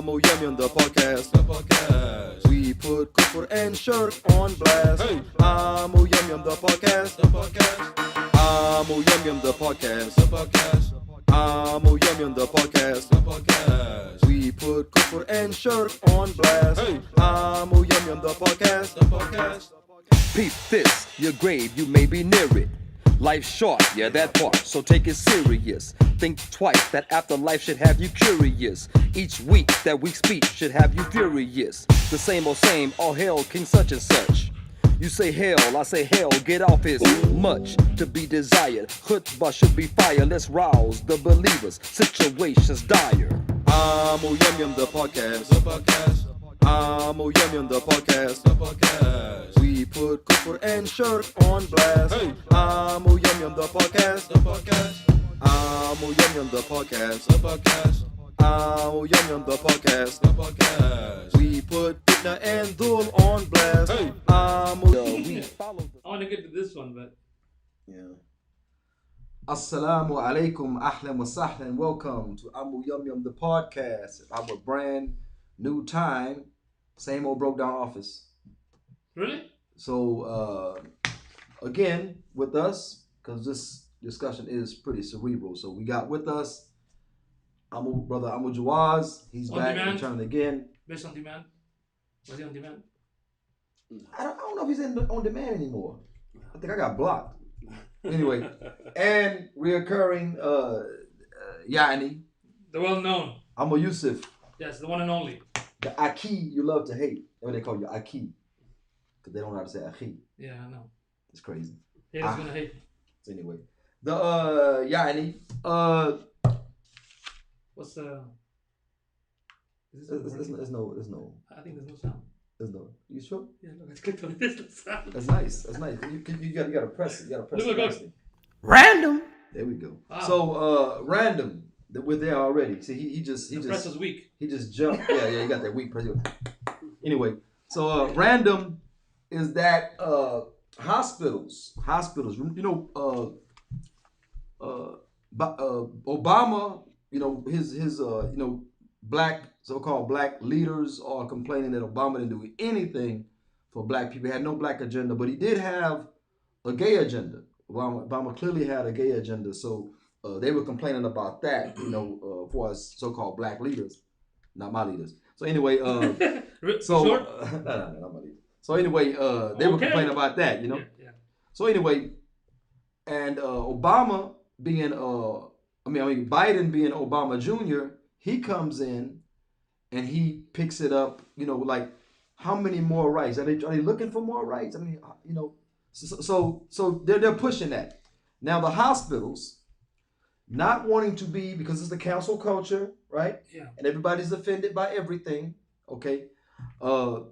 Yum Yum the podcast. We put kufr and shirk on blast. Hey. Yum Yum the podcast. Yum Yum the podcast. Yum Yum the podcast. We put kufr and shirk on blast. Hey. Yum Yum the podcast. Peep this, your grave, you may be near it. Life's short, yeah, that part, so take it serious. Think twice, that afterlife should have you curious. Each week, that week's speech should have you furious. The same, all hail King such and such. You say hell, I say hell, get off is much to be desired. Khutbah should be fire, let's rouse the believers. Situations dire. Yum Yum the podcast. Yum Yum the podcast. We put kufr and shirk on blast. Hey. Yum Yum the podcast. Yum Yum the podcast. Yum Yum the podcast. We put fitna and dhul on blast. Hey. I want to get to this one, but yeah. Assalamu alaikum, ahlan wa sahlan. Welcome to Yum Yum the podcast. Our brand new time, same old broke down office. Really? So again with us, because this discussion is pretty cerebral. So we got with us brother Amu Jawaz. He's on back demand. returning again. Based on demand. Was he on demand? I don't know if he's on demand anymore. I think I got blocked. Anyway, and reoccurring Yani. The well known. Amu Yusuf. Yes, the one and only. The Aki you love to hate. What they call you, Aki. Because they don't know how to say Aki. Yeah, I know. It's crazy. Haters gonna hate. So anyway. The Yani. What's the There's no. I think there's no sound. There's no. You sure? Yeah, look, I clicked on this. That's nice. You gotta press it. You gotta press look, it. Random. There we go. Wow. So random. We're there already. See, he just press was weak. He just jumped. Yeah, you got that weak press. Anyway, so random is that hospitals. You know, Obama. You know his black so-called black leaders are complaining that Obama didn't do anything for black people. He had no black agenda, but he did have a gay agenda. Obama clearly had a gay agenda, so they were complaining about that, for us so-called black leaders, not my leaders. So anyway, no, not my leaders. So anyway, they were complaining about that, Yeah. So anyway, and Obama being, Biden being Obama Jr., he comes in and he picks it up, like how many more rights? Are they looking for more rights? So they're pushing that. Now the hospitals, not wanting to be, because it's the council culture, right? Yeah. And everybody's offended by everything, okay? The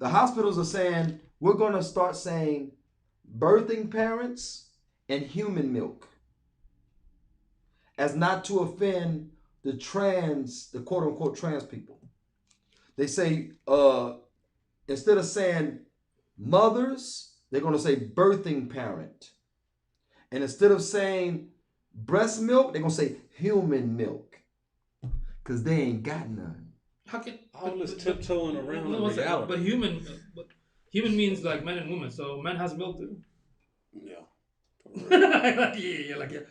hospitals are saying, we're going to start saying birthing parents and human milk, as not to offend the quote unquote trans people. They say, instead of saying mothers, they're going to say birthing parent. And instead of saying breast milk, they're going to say human milk. Because they ain't got none. How can all this tiptoeing around the reality? But human means like men and women, so men has milk too. Yeah. yeah.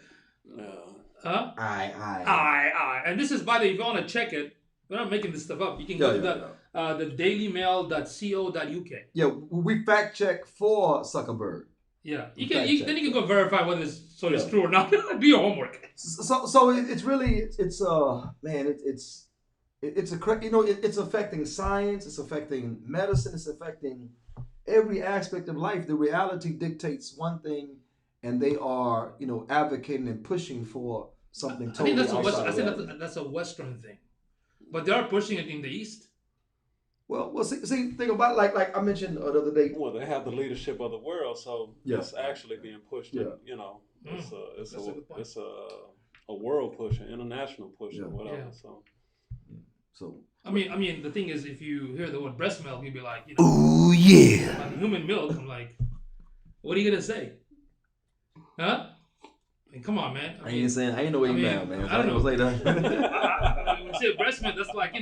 Huh? Aye. And this is, by the way, if you want to check it, we're not making this stuff up. You can go to the dailymail.co.uk. Yeah, we fact check for Zuckerberg. Yeah, then you can go verify whether it's true or not. Do your homework. So it's really it's affecting science. It's affecting medicine. It's affecting every aspect of life. The reality dictates one thing, and they are advocating and pushing for something totally outside. I think that's a Western thing, but they are pushing it in the East. Well, see, think about it, like I mentioned the other day. Well, they have the leadership of the world, so it's actually being pushed. Yeah. It's a world push, an international push, or whatever. Yeah. So. I mean, the thing is, if you hear the word breast milk, you'd be like, ooh yeah. Like human milk. I'm like, what are you gonna say? Huh? I mean, come on, man. I ain't know what you meant, man. I don't know. Say that. When you say breast milk, that's like,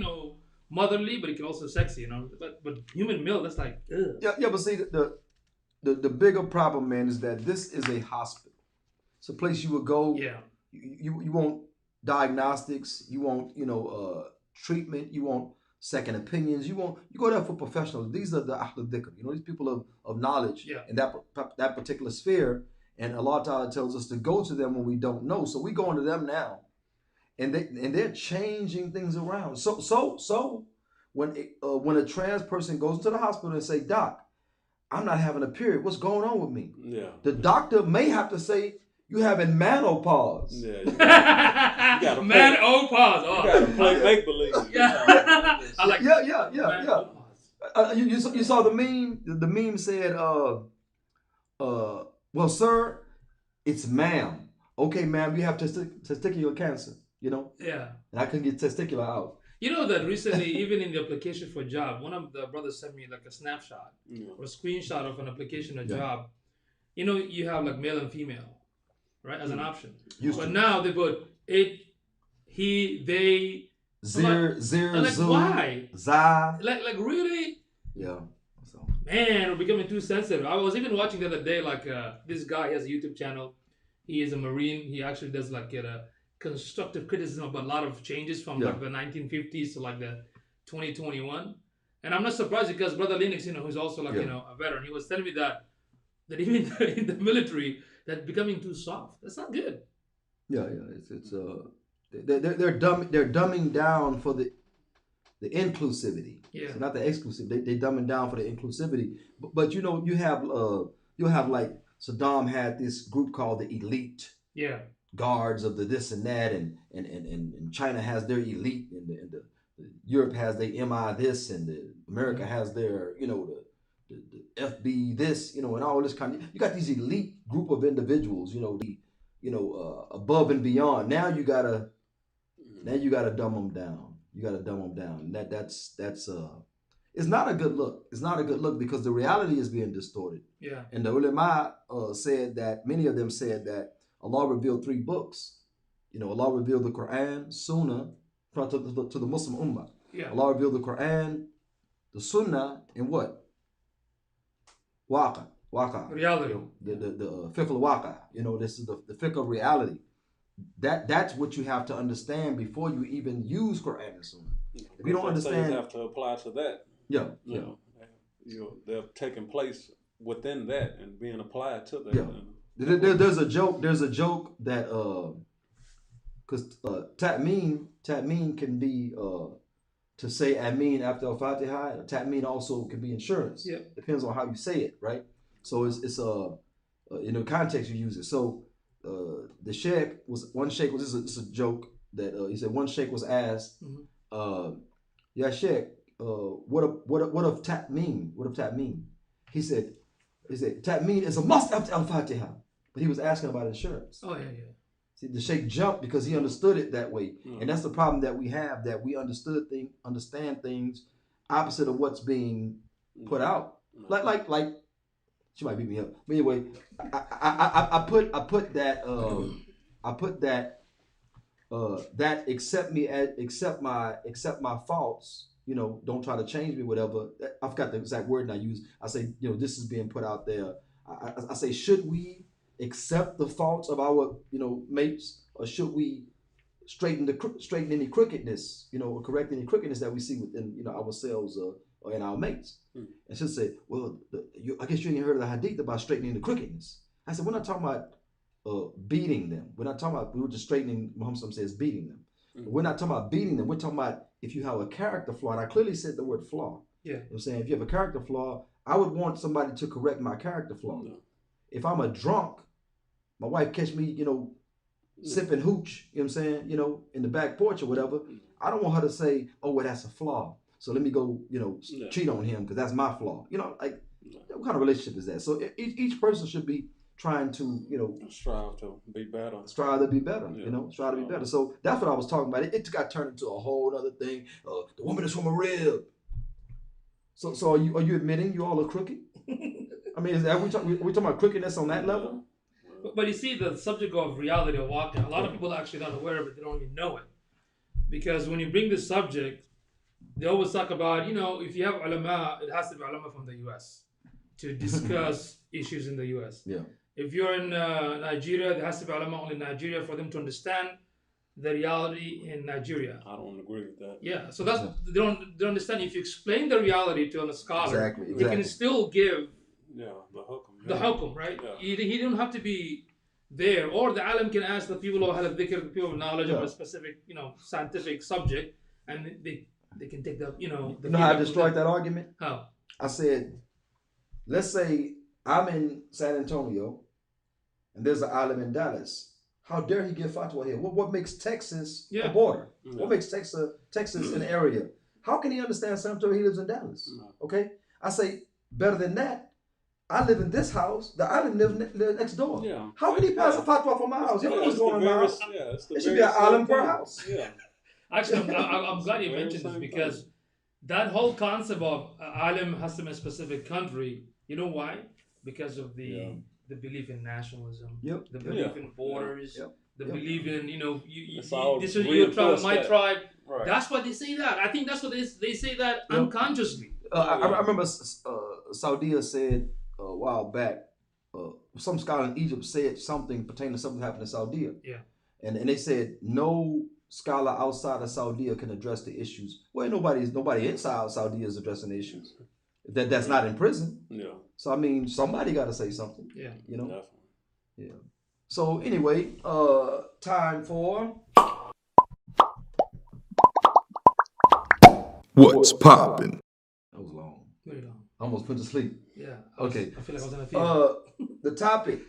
motherly, but it can also sexy, you know. But human milk, that's like, ugh. Yeah. But see, the bigger problem, man, is that this is a hospital. It's a place you would go. Yeah. You want diagnostics. You want treatment. You want second opinions. You go there for professionals. These are the ahlul dhikr. These people of knowledge in that particular sphere. And Allah Ta'ala tells us to go to them when we don't know. So we going to them now, and they're changing things around. So when a trans person goes into the hospital and say, "Doc, I'm not having a period. What's going on with me?" Yeah. The doctor may have to say, "You having menopause." Yeah. You gotta menopause. You gotta play make believe. Yeah. I like. Yeah. You saw the meme. The meme said, "Well, sir, it's ma'am. Okay, ma'am, you have testicular cancer. Yeah. And I couldn't get testicular out." You know that recently, even in the application for a job, one of the brothers sent me like a snapshot or a screenshot of an application or job. You have like male and female, right, as an option. But now they put it, he, they. Zir, like, Zoom, why? Za. Like really? Yeah. Man, we're becoming too sensitive. I was even watching the other day, like this guy has a YouTube channel. He is a Marine. He actually does like get a constructive criticism about a lot of changes from like the 1950s to like the 2021. And I'm not surprised because Brother Linux, who's also like a veteran, he was telling me that even in the military, that becoming too soft. That's not good. Yeah. It's they're dumbing down for the inclusivity. Yeah. So not the exclusivity. They dumbing down for the inclusivity. But you have like Saddam had this group called the elite. Yeah. Guards of the this and that, and China has their elite, and the Europe has their MI this, and the America has their the FB this, and all this kind of. You got these elite group of individuals, above and beyond. Now you gotta dumb them down. You gotta dumb them down. That's it's not a good look. It's not a good look because the reality is being distorted. Yeah. And the ulama said that many of them said that Allah revealed 3 books. Allah revealed the Quran, Sunnah, to the Muslim Ummah. Yeah. Allah revealed the Quran, the Sunnah, and what? Waqa. Reality. The fiqh al-waqa. This is the fiqh of reality. That's what you have to understand before you even use Quran and Sunnah. If you don't understand, you have to apply to that. Yeah. They're taking place within that and being applied to that. Yeah. There's a joke that because ta'meen can be to say ameen after al-Fatiha. Ta'meen also can be insurance. Yeah. Depends on how you say it, right? So it's in the context you use it. So the sheikh was it's a joke that he said one sheikh was asked, "Ya sheikh, what of ta'meen? What of ta'meen?" He said ta'meen is a must after al-Fatiha. But he was asking about insurance. Oh, yeah. See, the sheikh jumped because he understood it that way. And that's the problem that we have, that we understand things opposite of what's being put out. Like she might beat me up. But anyway, I put that accept my faults, don't try to change me, whatever. I forgot the exact word I use. I say, this is being put out there. I say, should we accept the faults of our mates, or should we straighten any crookedness, or correct any crookedness that we see within ourselves or in our mates? And she'll say, well, I guess you ain't heard of the hadith about straightening the crookedness. I said, we're not talking about beating them. We're not talking about, we were just straightening, Muhammad says beating them. We're not talking about beating them. We're talking about if you have a character flaw, and I clearly said the word flaw. Yeah. You know what I'm saying? If you have a character flaw, I would want somebody to correct my character flaw. If I'm a drunk, my wife catch me, sipping hooch, you know what I'm saying, in the back porch or whatever, I don't want her to say, oh, well, that's a flaw, so let me go, cheat on him because that's my flaw. Like, what kind of relationship is that? So each person should be trying to, strive to be better. Strive to be better, strive to be better. So that's what I was talking about. It got turned into a whole other thing. The woman is from a rib. So are you admitting you all are crooked? I mean, are we talking about crookedness on that level? But you see, the subject of reality of walking, a lot of people are actually not aware of it. They don't even know it. Because when you bring this subject, they always talk about, if you have ulama, it has to be ulama from the U.S. to discuss issues in the U.S. Yeah. If you're in Nigeria, there has to be ulama only in Nigeria for them to understand the reality in Nigeria. I don't agree with that. Yeah, so that's they don't understand. If you explain the reality to a scholar, Exactly. he can still give The hukum, right? Yeah. He don't have to be there, or the alim can ask the people who have dhikr, the people with knowledge of a specific, scientific subject, and they can take the, the You know how I destroyed that argument? How? I said, let's say I'm in San Antonio and there's an island in Dallas. How dare he give fatwa here? What makes Texas a border? What makes Texas an area? How can he understand San Antonio? He lives in Dallas. Okay? I say, better than that, I live in this house. The island lives next door. Yeah. How can he pass a fatwa for my house? You know what's going on in my house? It should be an island per house. Yeah. Actually, I'm glad you mentioned this because that whole concept of alim has to be a specific country. You know why? Because of the belief in nationalism, the belief in borders, the belief in this is your tribe, my tribe. Right. That's why they say that. I think that's what they say that unconsciously. I remember Saudia said a while back, some scholar in Egypt said something pertaining to something happened in Saudia. Yeah. And they said no scholar outside of Saudi can address the issues. Well, nobody inside Saudi is addressing the issues. That's not in prison. Yeah. So I mean, somebody got to say something. Yeah. You know. Definitely. Yeah. So anyway, time for What's poppin'? that was long. Very long. I almost put to sleep. Yeah. Okay. I feel like I was in a theater. The topic: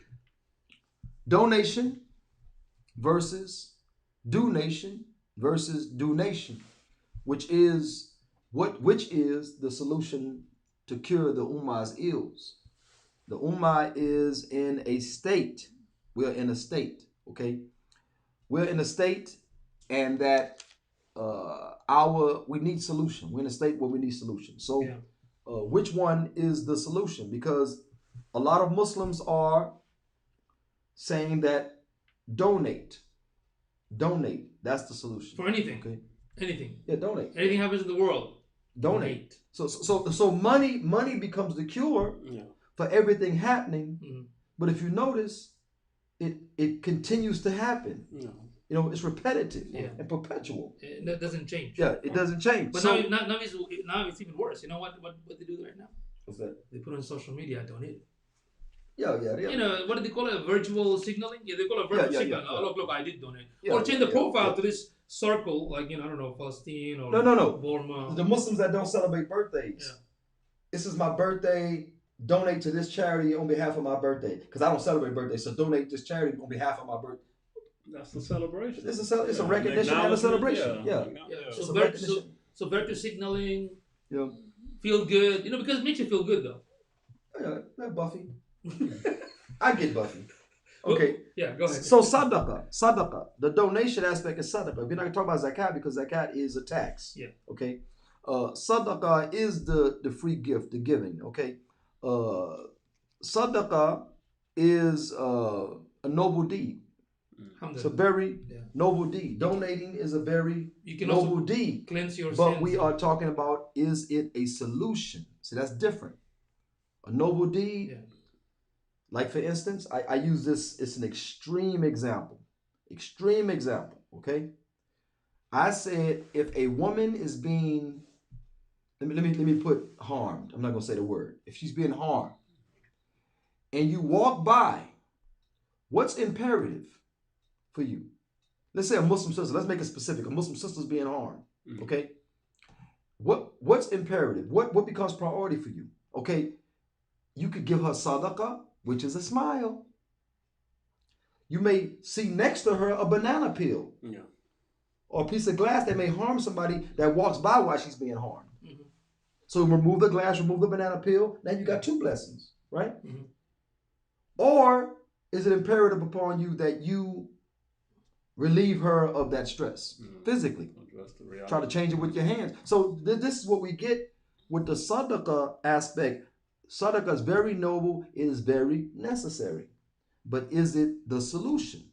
donation versus donation versus donation, which is the solution to cure the ummah's ills. The ummah is in a state. We're in a state, okay? We're in a state, and that we need solution. We're in a state where we need solution. So, which one is the solution? Because a lot of Muslims are saying that donate. That's the solution For anything. Okay. Anything. Yeah, donate. Anything happens in the world. Donate. So money becomes the cure for everything happening. Mm-hmm. But if you notice, it continues to happen. Yeah. You know, it's repetitive and perpetual. That doesn't change. Yeah, it doesn't change. But so, now it's even worse. You know what they do right now? what's that? They put on social media, donate. Yeah. You know, what do they call it? Virtual signaling? Yeah, they call it virtual signaling. Yeah. Oh, look, I did donate. Or change the profile to this circle, like, I don't know, Palestine or No. Burma. The Muslims that don't celebrate birthdays. This is my birthday. Donate to this charity on behalf of my birthday. Because I don't celebrate birthdays, so donate this charity on behalf of my birthday. That's the celebration. It's a recognition and a celebration. Yeah. So virtue signaling. Yeah. Feel good. Because it makes you feel good, though. Yeah, that Buffy. I get Buffy. Okay. Yeah, go ahead. So sadaqah. The donation aspect is sadaqah. We're not going to talk about zakat because zakat is a tax. Yeah. Okay. Sadaqah is the free gift, the giving. Okay. Sadaqah is a noble deed. It's a very noble deed. Donating is a very noble deed. Cleanse your But sins. we are talking about, is it a solution? See, that's different. A noble deed. Yeah. Like, for instance, I use this, it's an extreme example. Okay? I said, if a woman is being, let me put harmed. I'm not going to say the word. If she's being harmed, and you walk by, what's imperative for you? Let's say a Muslim sister. Let's make it specific. A Muslim sister's being harmed. Okay? What's imperative? What becomes priority for you? Okay? You could give her sadaqah, which is a smile. You may see next to her a banana peel or a piece of glass that may harm somebody that walks by while she's being harmed. Mm-hmm. So remove the glass, remove the banana peel. Now you got two blessings, right? Mm-hmm. Or is it imperative upon you that you relieve her of that stress physically? Try to change it with your hands. So this is what we get with the sadaqah aspect. Sadaqah is very noble. It is very necessary. But is it the solution?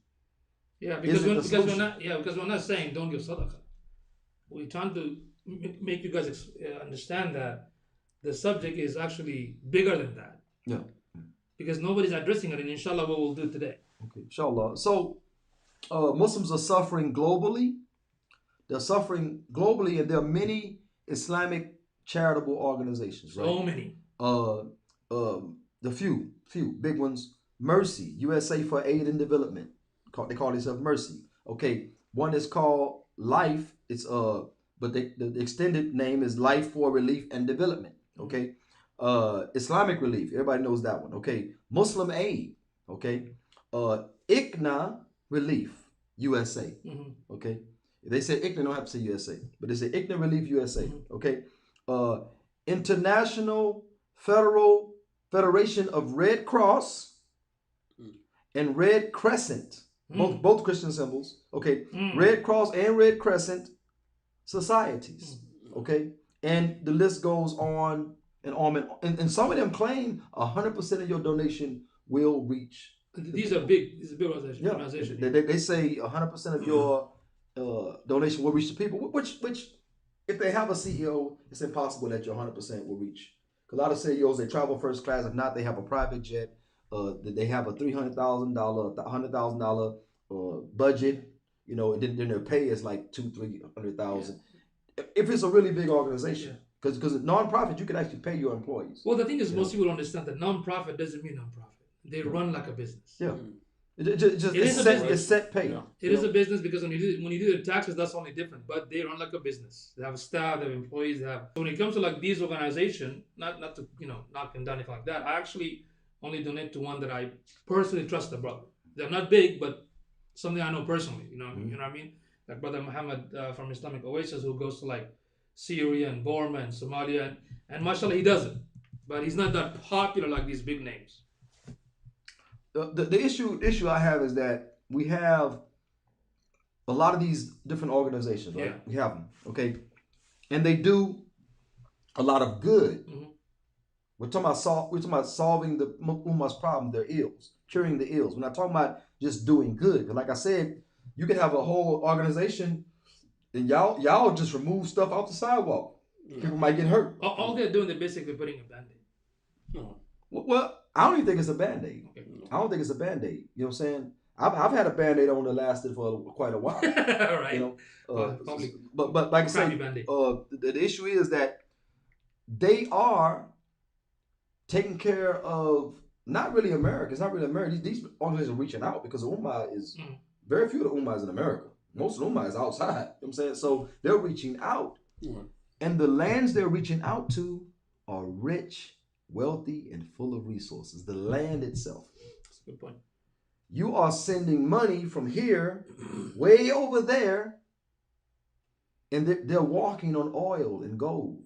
Yeah, because we're not saying don't give sadaqah. We're trying to make you guys understand that the subject is actually bigger than that. Yeah. Because nobody's addressing it, and inshallah, what we'll do today. Okay, inshallah. So, Muslims are suffering globally. They're suffering globally, and there are many Islamic charitable organizations, right? So many. The few big ones. Mercy, USA for Aid and Development. They call themselves Mercy. Okay, one is called Life. It's but the extended name is Life for Relief and Development. Okay, Islamic Relief. Everybody knows that one. Okay, Muslim Aid. Okay, ICNA Relief USA. Okay, if they say ICNA, they don't have to say USA, but they say ICNA Relief USA. Okay, International Federation of Red Cross and Red Crescent, both Christian symbols. Okay, Red Cross and Red Crescent societies. Okay, and the list goes on and on, and some of them claim 100% of your donation will reach. These are big organizations. Yeah, they say 100% of your donation will reach the people, which if they have a CEO, it's impossible that your 100% will reach. Because a lot of CEOs, they travel first class. If not, they have a private jet. They have a $300,000, $100,000 budget. You know, and then their pay is like $200,000-300,000. If it's a really big organization, because nonprofit, you can actually pay your employees. Well, the thing is, most people understand that nonprofit doesn't mean nonprofit. They run like a business. Yeah. It's set pay. Yeah. It is a business because when you do the taxes, that's only different. But they run like a business. They have a staff, they have employees. They have. So when it comes to like these organizations, not to knock them down anything like that. I actually only donate to one that I personally trust, the brother. They're not big, but something I know personally. You know what I mean? Like Brother Muhammad from Islamic Oasis, who goes to like Syria and Burma and Somalia, and mashallah, he does it. But he's not that popular like these big names. The issue I have is that we have a lot of these different organizations, right? Yeah. We have them, okay, and they do a lot of good. We're talking about solving the Ummah's problem, their ills, curing the ills. We're not talking about just doing good. But like I said, you can have a whole organization and y'all just remove stuff off the sidewalk. People might get hurt. All they're doing, they're basically putting a band-aid. No. Well, I don't even think it's a band-aid. Okay. I don't think it's a band-aid. You know what I'm saying? I've had a band-aid on that lasted for quite a while. Right. You know, but like I said, the issue is that they are taking care of not really America. It's not really America. These organizations are reaching out because the Ummah is very few of the Ummah is in America. Most of the Ummah is outside. You know what I'm saying? So they're reaching out. And the lands they're reaching out to are rich, wealthy, and full of resources. The land itself. That's a good point. You are sending money from here way over there, and they're walking on oil and gold.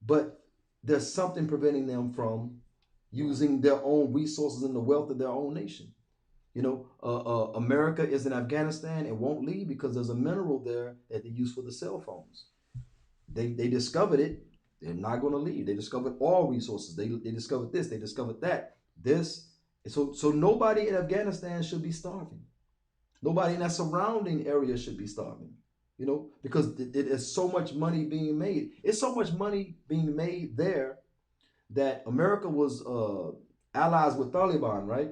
But there's something preventing them from using their own resources and the wealth of their own nation. You know, America is in Afghanistan and won't leave because there's a mineral there that they use for the cell phones. They discovered it. They're not going to leave. They discovered oil resources. They discovered this. They discovered that. So nobody in Afghanistan should be starving. Nobody in that surrounding area should be starving. You know, because it is so much money being made. It's so much money being made there that America was allies with Taliban, right?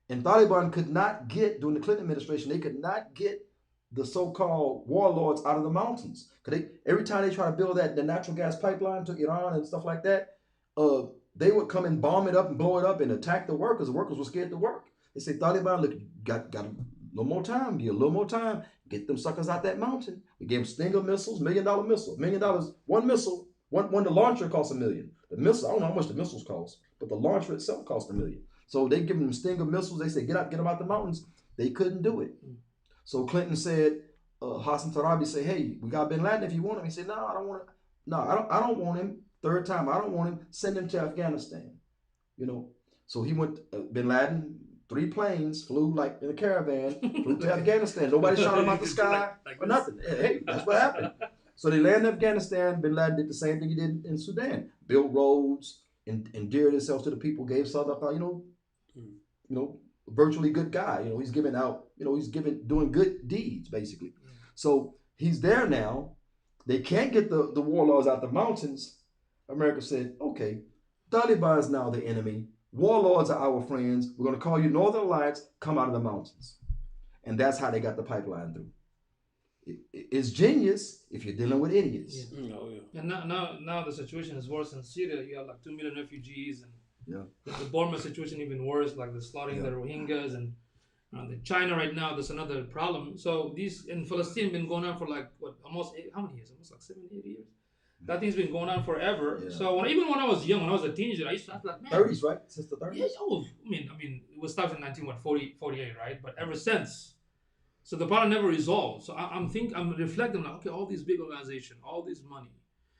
And Taliban could not get, during the Clinton administration, they could not get the so-called warlords out of the mountains. Because every time they try to build the natural gas pipeline to Iran and stuff like that, they would come and bomb it up and blow it up and attack the workers. The workers were scared to work. They say, Taliban, look, got a little more time, give a little more time, get them suckers out that mountain. We gave them Stinger missiles, $1 million missile. $1 million, one missile, one the launcher costs $1 million. The missile, I don't know how much the missiles cost, but the launcher itself cost $1 million. So they give them Stinger missiles. They say, get them out the mountains. They couldn't do it. So Clinton said, Hassan Tarabi said, hey, we got Bin Laden if you want him. He said, no, I don't want him. No, I don't want him. Third time, I don't want him. Send him to Afghanistan. You know, so he went, Bin Laden, 3 planes, flew like in a caravan, flew to Afghanistan. Nobody shot him out the sky or nothing. Hey, that's what happened. So they landed in Afghanistan. Bin Laden did the same thing he did in Sudan. Built roads, endeared himself to the people, gave sadaqah, you know, virtually good guy. You know, he's giving out, doing good deeds, basically. So he's there now. they can't get the warlords out the mountains, America said, okay, Taliban is now the enemy. Warlords are our friends. We're going to call you Northern Alliance. Come out of the mountains. And that's how they got the pipeline through. It's genius if you're dealing with idiots. Yeah. Oh, yeah. And now the situation is worse in Syria. You have like 2 million refugees, and the Burma situation even worse, like the slaughtering the Rohingyas, and the China right now. There's another problem. So these in Palestine been going on for like almost how many years? Almost like 7-8 years. That thing's been going on forever. Yeah. So even when I was young, when I was a teenager, I used to ask like, man, 30s, right? Since the 30s. Yeah. Oh, I mean, it was started in 1948, right? But ever since. So the problem never resolved. So I'm reflecting like, okay, all these big organizations, all this money,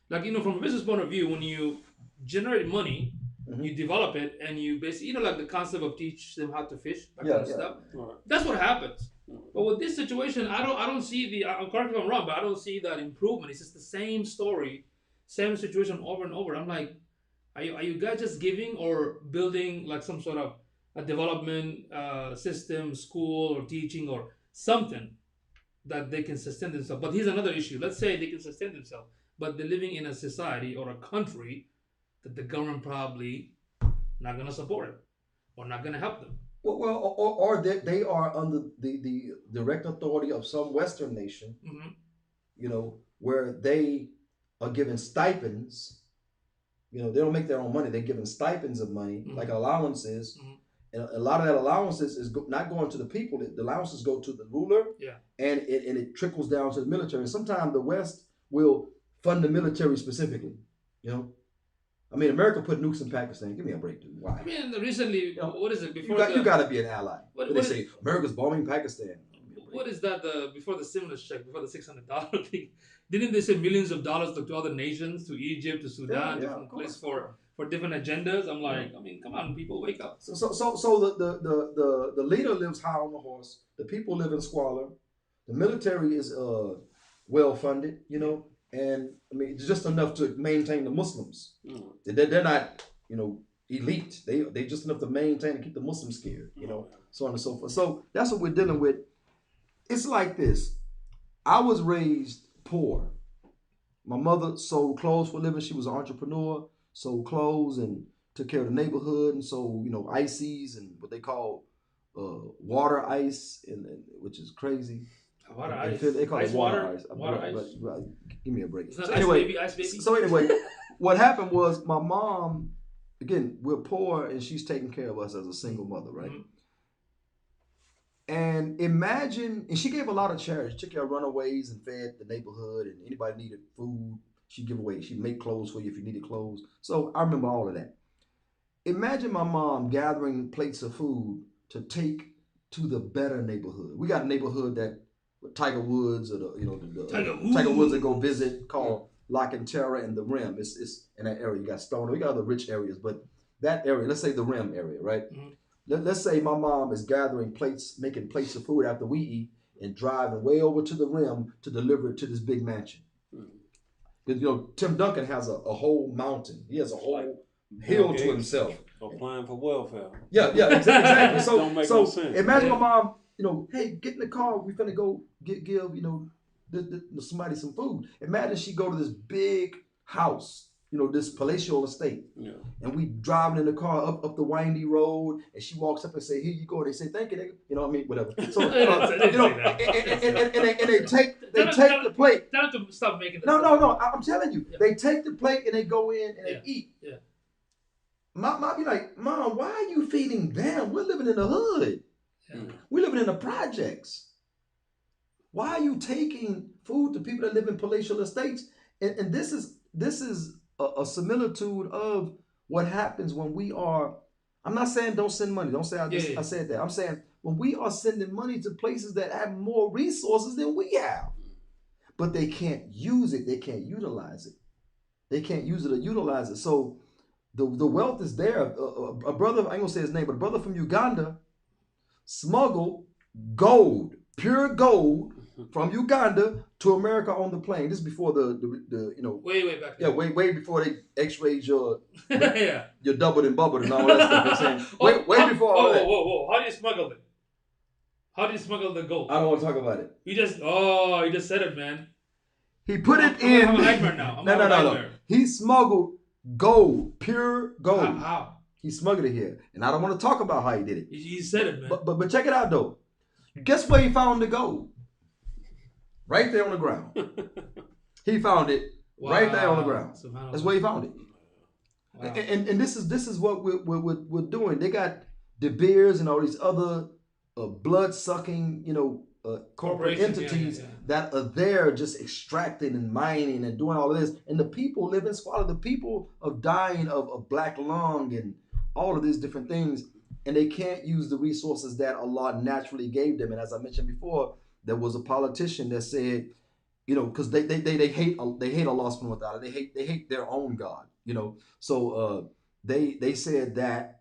like from a business point of view, when you generate money, you develop it, and you basically like the concept of teach them how to fish, that kind of stuff. Right. That's what happens. But with this situation, I don't see I'm correct if I'm wrong, but I don't see that improvement. It's just the same story, same situation over and over. I'm like, are you guys just giving or building like some sort of a development system, school or teaching or something that they can sustain themselves? But here's another issue. Let's say they can sustain themselves, but they're living in a society or a country that the government probably not going to support it or not going to help them. Well, or they are under the direct authority of some Western nation, where they are given stipends. They don't make their own money. They're given stipends of money, like allowances. And a lot of that allowances is not going to the people. The allowances go to the ruler, and it trickles down to the military. And sometimes the West will fund the military specifically. I mean, America put nukes in Pakistan. Give me a break, dude. Why? I mean, recently, what is it? Before you got to be an ally. They say America's bombing Pakistan. What is that? Before the stimulus check, before the $600 thing, didn't they say millions of dollars to other nations, to Egypt, to Sudan, different places for different agendas? I'm like, I mean, come on, people, wake up. So the leader lives high on the horse. The people live in squalor. The military is well funded, and I mean, it's just enough to maintain the Muslims. They're not, elite. They just enough to maintain and keep the Muslims scared, so on and so forth. So that's what we're dealing with. It's like this. I was raised poor. My mother sold clothes for a living. She was an entrepreneur, sold clothes and took care of the neighborhood, and sold, ices and what they call water ice, and which is crazy. Water ice. They call ice it water ice. Water ice. But give me a break. So anyway, ice baby. So anyway, what happened was my mom, again, we're poor, and she's taking care of us as a single mother, right? Mm-hmm. And imagine, and she gave a lot of charity. She took care of runaways and fed the neighborhood, and anybody needed food, she'd give away. She'd make clothes for you if you needed clothes. So I remember all of that. Imagine my mom gathering plates of food to take to the better neighborhood. We got a neighborhood that Tiger Woods, or Tiger Woods that go visit, called Lock and Terra and the Rim. It's in that area. You got Stoner. We got other rich areas, but that area, let's say the Rim area, right? Mm-hmm. Let's say my mom is gathering plates, making plates of food after we eat, and driving way over to the Rim to deliver it to this big mansion. Because Tim Duncan has a whole mountain. He has a whole hill to himself. Applying for welfare. Yeah, exactly. So, Don't make no sense. Imagine my mom. Hey, get in the car. We finna go give somebody some food. Imagine she go to this big house, this palatial estate, and we driving in the car up the windy road, and she walks up and say, "Here you go." They say, "Thank you." Whatever. So and they take the plate. Tell them to stop making. No. I'm telling you, they take the plate and they go in and they eat. Yeah. Mom be like, "Mom, why are you feeding them? We're living in the hood. We're living in the projects. Why are you taking food to people that live in palatial estates?" And this is a similitude of what happens when we are. I'm not saying don't send money. Don't say I said that. I'm saying when we are sending money to places that have more resources than we have, but they can't use it. They can't utilize it. They can't use it or utilize it. So the wealth is there. A brother, I ain't gonna say his name, but a brother from Uganda smuggled gold, pure gold, from Uganda to America on the plane. This is before the way back. Yeah, way before they X-rayed your your doubled and bubbled and all that stuff. I'm saying way before all that. Whoa! How do you smuggle it? How do you smuggle the gold? I don't want to talk about it. You just said it, man. He put it I'm in. having a nightmare now. I'm No. having a nightmare. He smuggled gold, pure gold. How? He smuggled it here, and I don't want to talk about how he did it. He said it, man. But check it out though. Guess where he found the gold? Right there on the ground. He found it right there on the ground. That's where he found it. Wow. And this is what we're doing. They got De Beers and all these other blood sucking, corporate entities that are there just extracting and mining and doing all of this. And the people live in squalor. The people are dying of black lung and all of these different things. And they can't use the resources that Allah naturally gave them. And as I mentioned before, there was a politician that said, because they hate Allah subhanahu wa ta'ala. They hate their own God, So they said that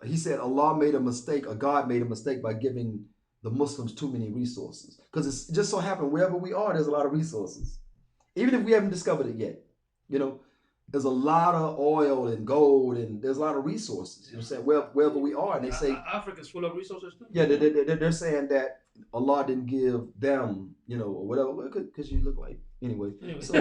he said Allah made a mistake, or God made a mistake by giving the Muslims too many resources. Because it's just so happened wherever we are, there's a lot of resources. Even if we haven't discovered it yet, there's a lot of oil and gold and there's a lot of resources. You know what I'm saying? Wherever we are, and they say Africa's full of resources too. Yeah, they're saying that Allah didn't give them, or whatever, because you look like anyway. So,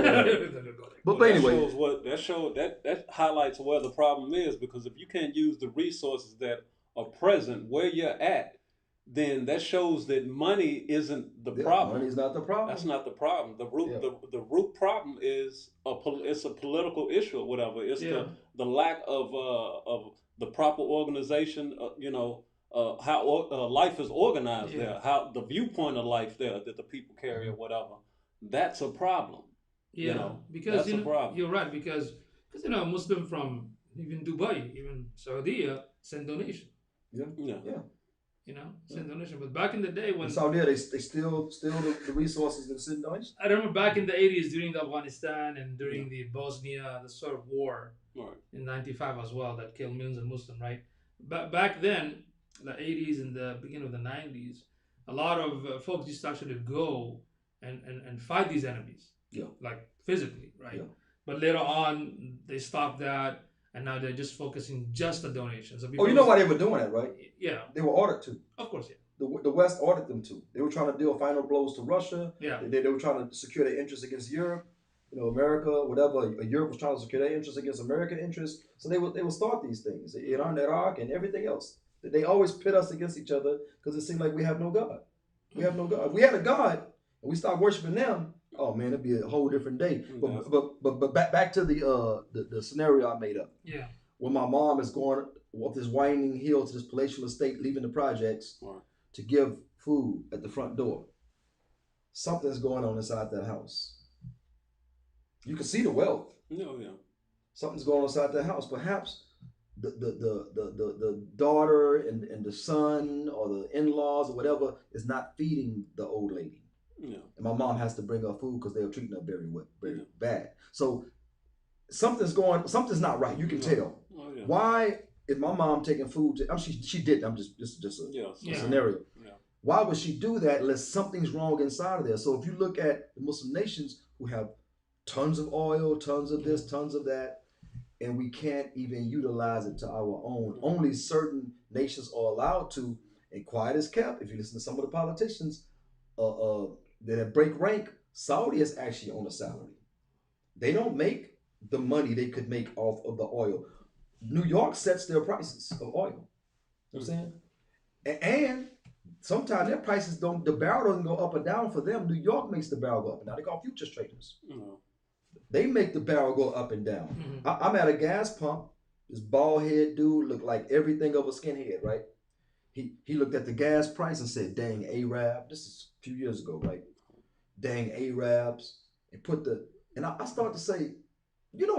but anyway, that highlights where the problem is, because if you can't use the resources that are present where you're at, then that shows that money isn't the problem. Money's not the problem. That's not the problem. The root problem is it's a political issue or whatever. It's the lack of the proper organization. How life is organized there, how the viewpoint of life there that the people carry or whatever. That's a problem. Yeah, because that's a problem. You're right, because a Muslim from even Dubai, even Saudi, send donation. Yeah. Send donation. But back in the day when Saudi, they steal the resources and send donation. I remember back in the 80s during the Afghanistan and during the Bosnia, the sort of war in '95 as well that killed millions of Muslims, right? Back then, the 80s and the beginning of the 90s, a lot of folks used to actually go and fight these enemies, like physically, right? Yeah. But later on, they stopped that, and now they're just focusing just on donations. So you know why they were doing that, right? Yeah. They were ordered to. Of course, yeah. The West ordered them to. They were trying to deal final blows to Russia. Yeah. They were trying to secure their interests against Europe. America, whatever. Europe was trying to secure their interests against American interests. So they would start these things. Iran, Iraq, and everything else. They always pit us against each other because it seemed like we have no God. We have no God. If we had a God and we start worshiping them, oh man, it'd be a whole different day. But back to the scenario I made up. Yeah. When my mom is going up this winding hill to this palatial estate, leaving the projects to give food at the front door. Something's going on inside that house. You can see the wealth. Something's going on inside that house. Perhaps the daughter and the son or the in-laws or whatever is not feeding the old lady. And my mom has to bring her food because they're treating her very bad. So something's not right. You can tell. Why is my mom taking food to, she did. I'm just a scenario. Why would she do that unless something's wrong inside of there? So if you look at the Muslim nations who have tons of oil, tons of this, tons of that, and we can't even utilize it to our own. Only certain nations are allowed to, and quiet is kept. If you listen to some of the politicians that break rank, Saudi is actually on a salary. They don't make the money they could make off of the oil. New York sets their prices of oil. You know what I'm saying? And sometimes their prices the barrel doesn't go up or down for them. New York makes the barrel go up and down. They call futures traders. They make the barrel go up and down. I'm at a gas pump. This bald head dude looked like everything of a skinhead, right? He looked at the gas price and said, dang Arab. This is a few years ago, right? Dang Arabs. And I started to say,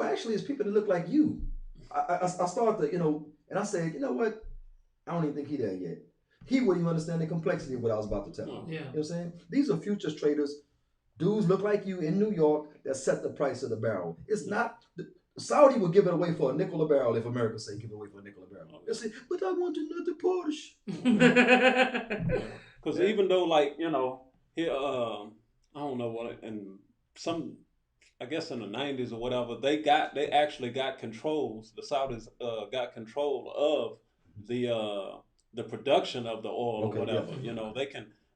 actually it's people that look like you. I started to, and I said, you know what? I don't even think he there yet. He wouldn't even understand the complexity of what I was about to tell him. Yeah. You know what I'm saying? These are futures traders. Dudes look like you in New York that set the price of the barrel. It's not, Saudi will give it away for a nickel a barrel if America say give it away for a nickel a barrel. They'll say, but I want another Porsche. Because even though here, I don't know what, and some, I guess in the 90s or whatever, they actually got controls, the Saudis got control of the production of the oil or whatever. Yeah.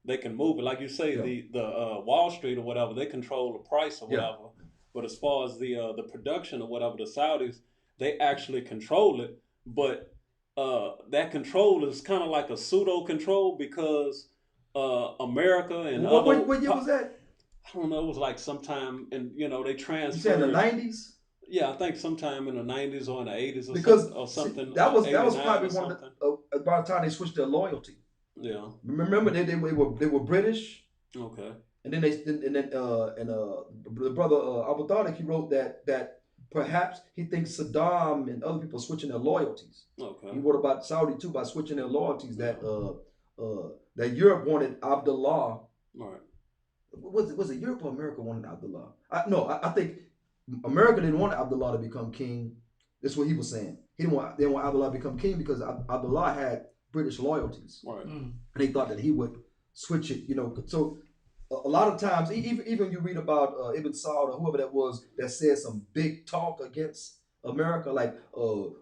they can move it. Like you say, the Wall Street or whatever, they control the price or whatever. But as far as the production or whatever, the Saudis, they actually control it. But that control is kind of like a pseudo control because America and what year was that? I don't know. It was like sometime in they transferred. You said in the 90s? Yeah, I think sometime in the 90s or in the 80s or something. That was probably one of the about the time they switched their loyalty. Yeah. Remember they were British. Okay. And then the brother Abu Dhabi, he wrote that perhaps he thinks Saddam and other people are switching their loyalties. Okay. He wrote about Saudi too by switching their loyalties. That Europe wanted Abdullah. Right. Was it Europe or America wanted Abdullah? I think America didn't want Abdullah to become king. That's what he was saying. They didn't want Abdullah to become king because Abdullah had British loyalties. Right. And they thought that he would switch it. So a lot of times, even you read about Ibn Saud or whoever that was that said some big talk against America, like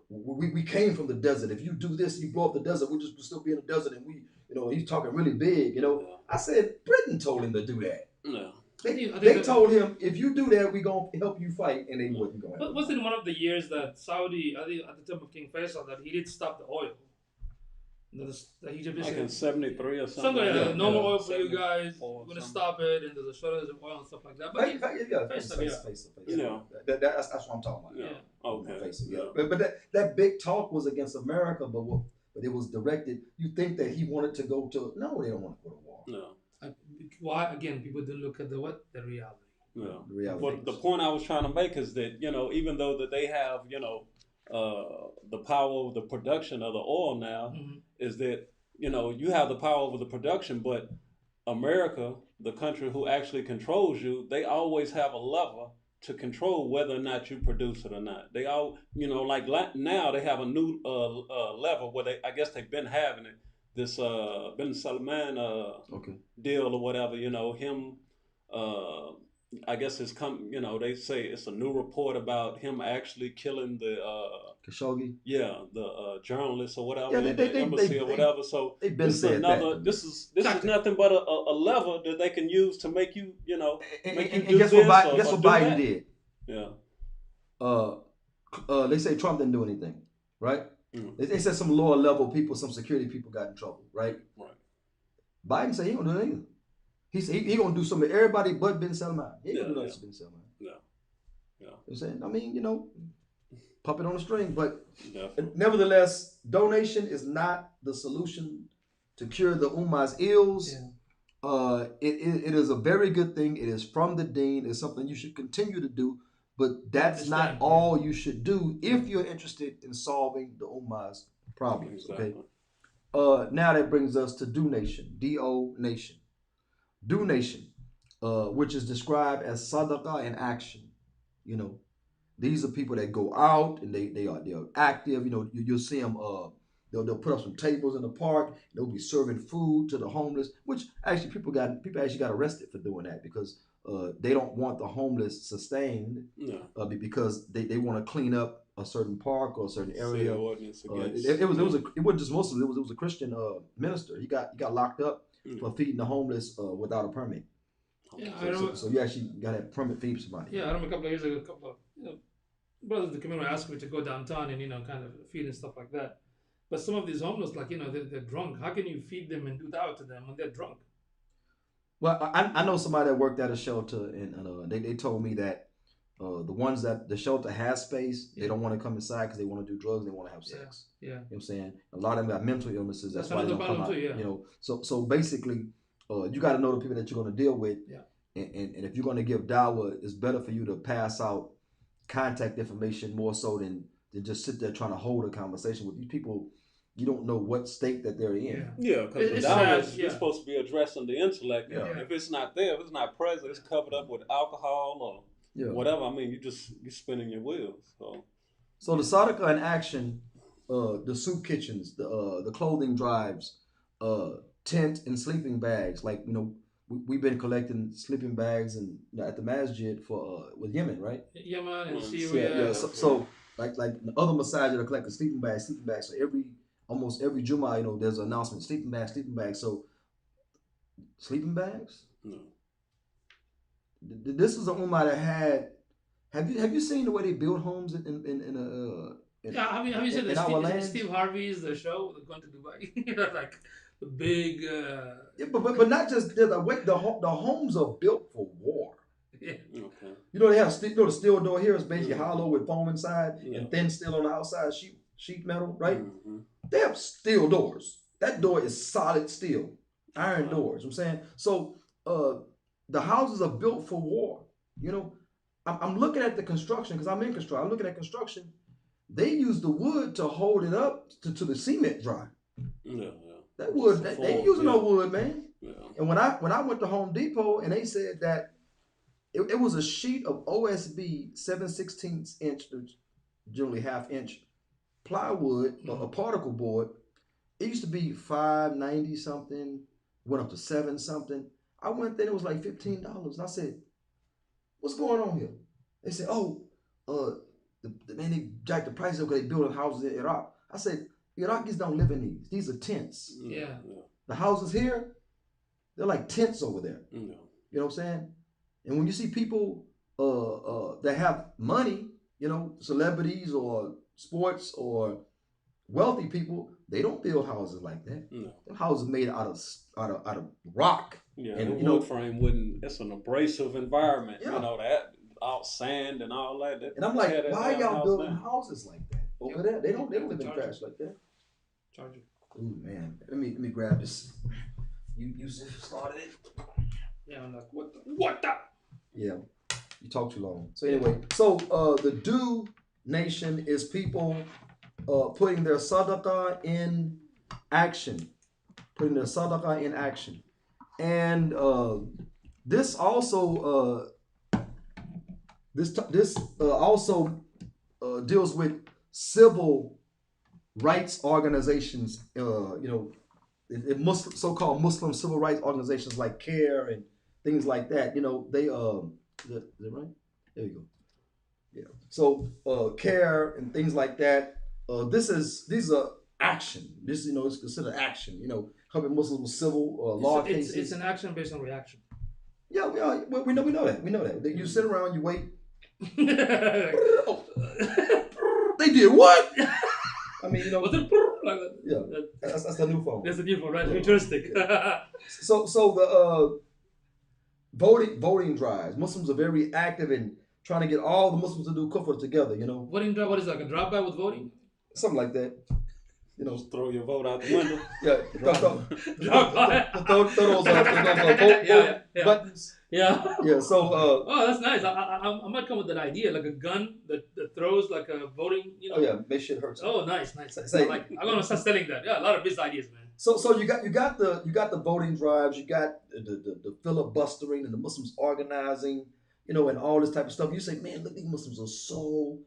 we came from the desert. If you do this, you blow up the desert. We'll still be in the desert, and he's talking really big. I said Britain told him to do that. No. They told him if you do that, we gonna help you fight, and they wasn't going. But was it one of the years that Saudi, I think at the time of King Faisal, that he did stop the oil? The Egypt like in 73 or something. Something like that. No more oil for you guys. We're gonna stop it, and there's a shortage of oil and stuff like that. But Faisal. That's what I'm talking about. Yeah. Okay. Faisal, But that big talk was against America, but it was directed. You think that he wanted to go to? No, they don't want to go to war. No. Why again? People didn't look at the reality. No. The reality. But the point I was trying to make is that even though that they have the power of the production of the oil now, is that you have the power over the production, but America, the country who actually controls you, they always have a lever to control whether or not you produce it or not. They all like now they have a new lever where I guess they've been having it. This bin Salman deal or whatever, him. I guess it's they say it's a new report about him actually killing the Khashoggi. Yeah, the journalist or whatever, yeah, the embassy or whatever. So this is nothing but a lever that they can use to make you make you do guess this. Guess what Biden did? Yeah. They say Trump didn't do anything, right? Mm. They said some lower level people, some security people got in trouble, right? Right. Biden said he don't do anything. He said he gonna do something to everybody but bin Salman. He ain't gonna do nothing to bin Salman. Yeah. You know what I'm saying? I mean, puppet on a string, but Definitely. nevertheless, donation is not the solution to cure the Ummah's ills. Yeah. It is a very good thing. It is from the Deen. It's something you should continue to do, but that's not all you should do if you're interested in solving the Ummah's problems. Exactly. Okay. Now that brings us to Do Nation, D-O Nation. Do Nation, which is described as sadaqah in action. These are people that go out and they are active. You'll see them. They'll put up some tables in the park. They'll be serving food to the homeless. Which actually people actually got arrested for doing that because they don't want the homeless sustained. No. Because they want to clean up a certain park or a certain area. It wasn't just Muslims. It was a Christian minister. He got locked up for feeding the homeless without a permit. Yeah, so you actually got to have a permit feed somebody. Yeah, I remember a couple of years ago, brothers in the community asked me to go downtown and kind of feed and stuff like that. But some of these homeless, like they're drunk. How can you feed them and do that to them when they're drunk? Well, I know somebody that worked at a shelter, and they told me that the ones that the shelter has space, they don't want to come inside because they want to do drugs, they want to have sex. Yeah. You know what I'm saying? A lot of them got mental illnesses. That's why they another don't come out. problem too, yeah. So basically, you got to know the people that you're going to deal with. Yeah. And if you're going to give dawah, it's better for you to pass out contact information more so than just sit there trying to hold a conversation with these people. You don't know what state that they're in. Yeah, because the dawah is supposed to be addressing the intellect. Yeah. If it's not there, if it's not present, it's covered up with alcohol or whatever. I mean, you're spinning your wheels. So the sadaqah in action, the soup kitchens, the clothing drives, tent and sleeping bags. Like we've been collecting sleeping bags and at the masjid for with Yemen, right? Yemen and Syria. Yeah. So like the other masajid are collecting sleeping bags. So almost every Jummah, there's an announcement, sleeping bag. So Sleeping bags. No. This was a Umar that had. Have you seen the way they build homes Yeah, have you seen in the our lands? Steve Harvey's the show going to Dubai? You know, like the big. Yeah, but not just the homes are built for war. Yeah. Okay. You know they have the steel door here is basically hollow with foam inside Yeah. and thin steel on the outside, sheet metal, right? Mm-hmm. They have steel doors. That door is solid steel, iron doors. I'm saying so. The houses are built for war. You know, I'm looking at the construction because I'm in construction. I'm looking at construction. They use the wood to hold it up to the cement dry. Yeah. That wood, they ain't using no wood, man. Yeah. And when I went to Home Depot and they said that it was a sheet of OSB 7/16 inch, generally half inch plywood, a particle board. It used to be $5.90 something, went up to $7 something. I went there, it was like $15. And I said, what's going on here? They said, oh, man, they jacked the prices up because they building houses in Iraq. I said, Iraqis don't live in these. These are tents. Yeah. The houses here, they're like tents over there. Yeah. You know what I'm saying? And when you see people that have money, you know, celebrities or sports or wealthy people, they don't build houses like that. No. The houses made out of rock. Yeah, And, the you know, wood frame wouldn't. It's an abrasive environment. Yeah. You know that out sand and all that. And I'm like, why damn y'all house building down. houses like that over there? They don't live in Charge trash like that. Charger. Ooh man, let me grab this. You started it. Yeah, I'm like, what the? Yeah, you talk too long. So anyway, the Do Nation is people putting their sadaqah in action, and this also deals with civil rights organizations. You know, so-called Muslim civil rights organizations like CARE and things like that. You know, they is that right? There you go. Yeah. So CARE and things like that. These are action. This, you know, is considered action. You know, helping Muslims with civil law cases. It's an action based on reaction. Yeah, we know that. We know that. You sit around, you wait. Oh, they did what? I mean, you know. Was it like that? Yeah, that's the new phone. That's the new phone, right? Futuristic. So the voting drives. Muslims are very active in trying to get all the Muslims to do kufr together. You know, Voting drive. What is it, like a drive-by with voting? something like that. You know, Just throw your vote out the window. yeah, Drive-by. throw those vote Yeah. buttons. Yeah. Yeah, so Oh, that's nice. I might come with that idea, like a gun that throws like a voting. You know. oh yeah, make shit hurt. Oh, nice. Say- I'm gonna start selling that. Yeah, a lot of business ideas, man. So you got the voting drives, you got the filibustering and the Muslims organizing, you know, and all this type of stuff. You say, man, look, these Muslims are so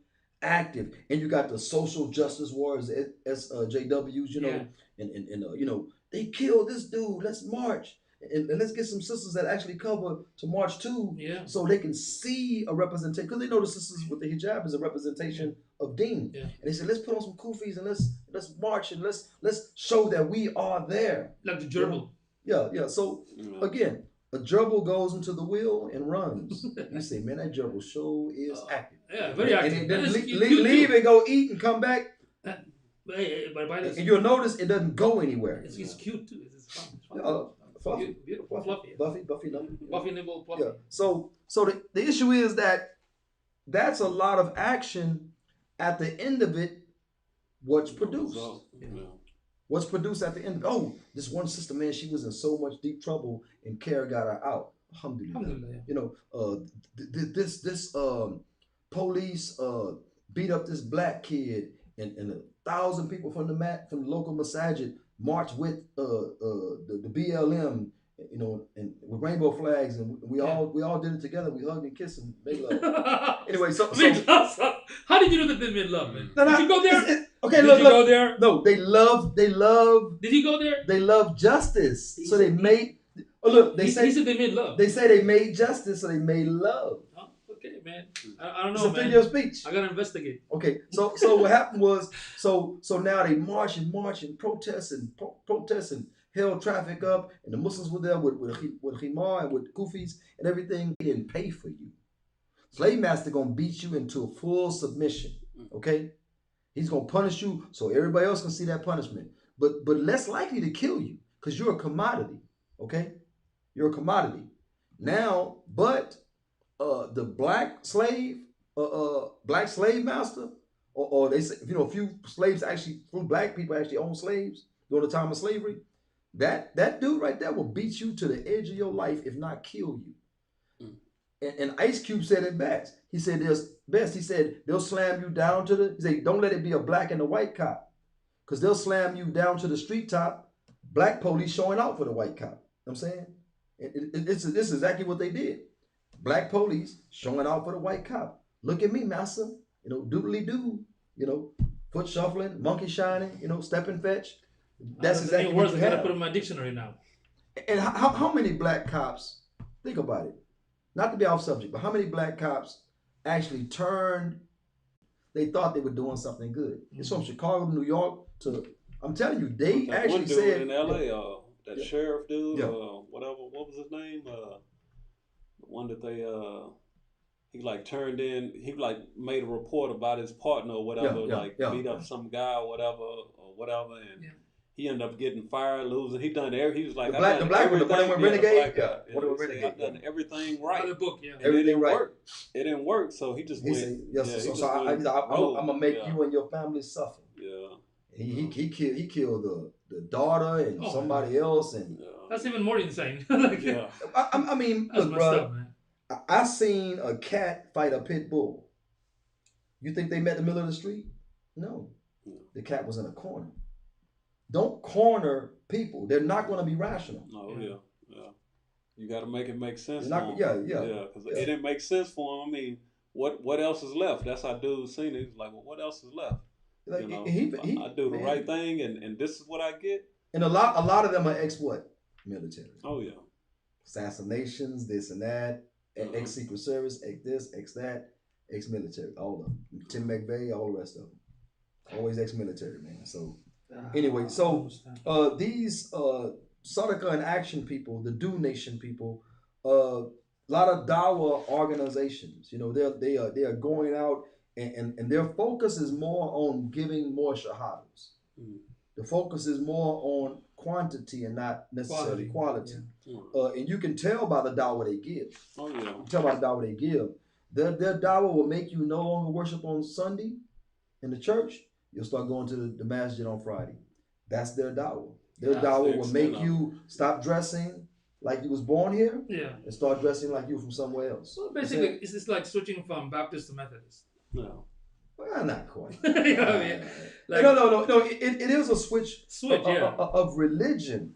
active, and you got the social justice warriors, SJWs, you know, Yeah. and you know, they killed this dude. Let's march. And let's get some sisters that actually cover to march too, Yeah. so they can see a representation, because they know the sisters with the hijab is a representation of deen. Yeah. And they said, let's put on some kufis and let's march and let's show that we are there. Like the gerbil. Yeah. So again, a gerbil goes into the wheel and runs. You say, man, that gerbil show is active. Yeah, very active. And then And it's cute leave too. and go eat and come back, But by this, and you'll notice it doesn't go anywhere. it's cute too. It's fun. It's fun. Fluffy. Beautiful, fluffy. Buffy, no. Buffy nibble, fluffy. Yeah. So the issue is that that's a lot of action. At the end of it, what's produced? What's produced at the end? Oh, this one sister, man, she was in so much deep trouble, and CARE got her out. Alhamdulillah. Alhamdulillah. You know, this police beat up this black kid, and 1,000 people from the local masajid marched with the BLM, you know, and with rainbow flags, and we all did it together. We hugged and kissed and made love. Anyway, so how did you know that they made love, man? No, Did you go there? Okay, Did look. you go there? No, they love. Did he go there? They love justice, so they made. Oh, look, He said they made love. They say they made justice, so they made love. Oh, okay, man. I don't It's know, a man. figure of speech. I gotta investigate. Okay, so what happened was, so now they march and protest and held traffic up, and the Muslims were there with khimar and with kufis and everything. He didn't pay for you. Slave master gonna beat you into a full submission. Okay, he's gonna punish you so everybody else can see that punishment. But less likely to kill you because you're a commodity. Okay, you're a commodity now. But the black slave master, or they say, a few slaves actually, few black people actually owned slaves during the time of slavery. That dude right there will beat you to the edge of your life, if not kill you. And Ice Cube said it best. He said they'll slam you down to the. He said, don't let it be a black and a white cop, because they'll slam you down to the street top. Black police showing out for the white cop. You know what I'm saying this is exactly what they did. Black police showing out for the white cop. Look at me, massa. Doodly doo. Foot shuffling, monkey shining. Step and fetch. That's exactly words what I gotta put in my dictionary now. And how many black cops? Think about it. Not to be off subject, but how many black cops actually turned? They thought they were doing something good. It's from Chicago to New York to. I'm telling you, they that actually one dude said in L.A. That sheriff dude, whatever. What was his name? The one that they he like turned in. He like made a report about his partner or whatever, beat up some guy or whatever, and he ended up getting fired, losing. He was like, the black one, the one with Renegade. I've done everything right. The book, Everything right. It didn't work, so he just went. I'm gonna make you and your family suffer. Yeah. He killed the daughter and somebody else, and that's even more insane. I mean, that's look, messed bro. up, man. I seen a cat fight a pit bull. You think they met in the middle of the street? No. The cat was in a corner. Don't corner people. They're not going to be rational. Oh, yeah. You got to make it make sense for them. Yeah. Because it didn't make sense for them. I mean, what else is left? That's how dude seen it. He's like, well, what else is left? Like, I do the right thing, and this is what I get. And a lot of them are military. Oh, yeah. Assassinations, this and that. Ex-Secret Service, ex-this, ex-that, ex-military, all of them. Tim McVeigh, all the rest of them. Always ex-military, man. So, anyway, these Sadaqah and Action people, the Do Nation people, a lot of Dawah organizations, they are going out and their focus is more on giving more shahadas. The focus is more on quantity and not necessarily quality. And you can tell by the dawah they give. Oh, yeah. You can tell by the dawah they give. Their dawah will make you no longer worship on Sunday in the church. You'll start going to the masjid on Friday. That's their dawah. Their dawah will make you stop dressing like you was born here and start dressing like you from somewhere else. So basically, it's just like switching from Baptist to Methodist. No. Well, not quite. You know what I mean? Like, no. It is a switch of religion.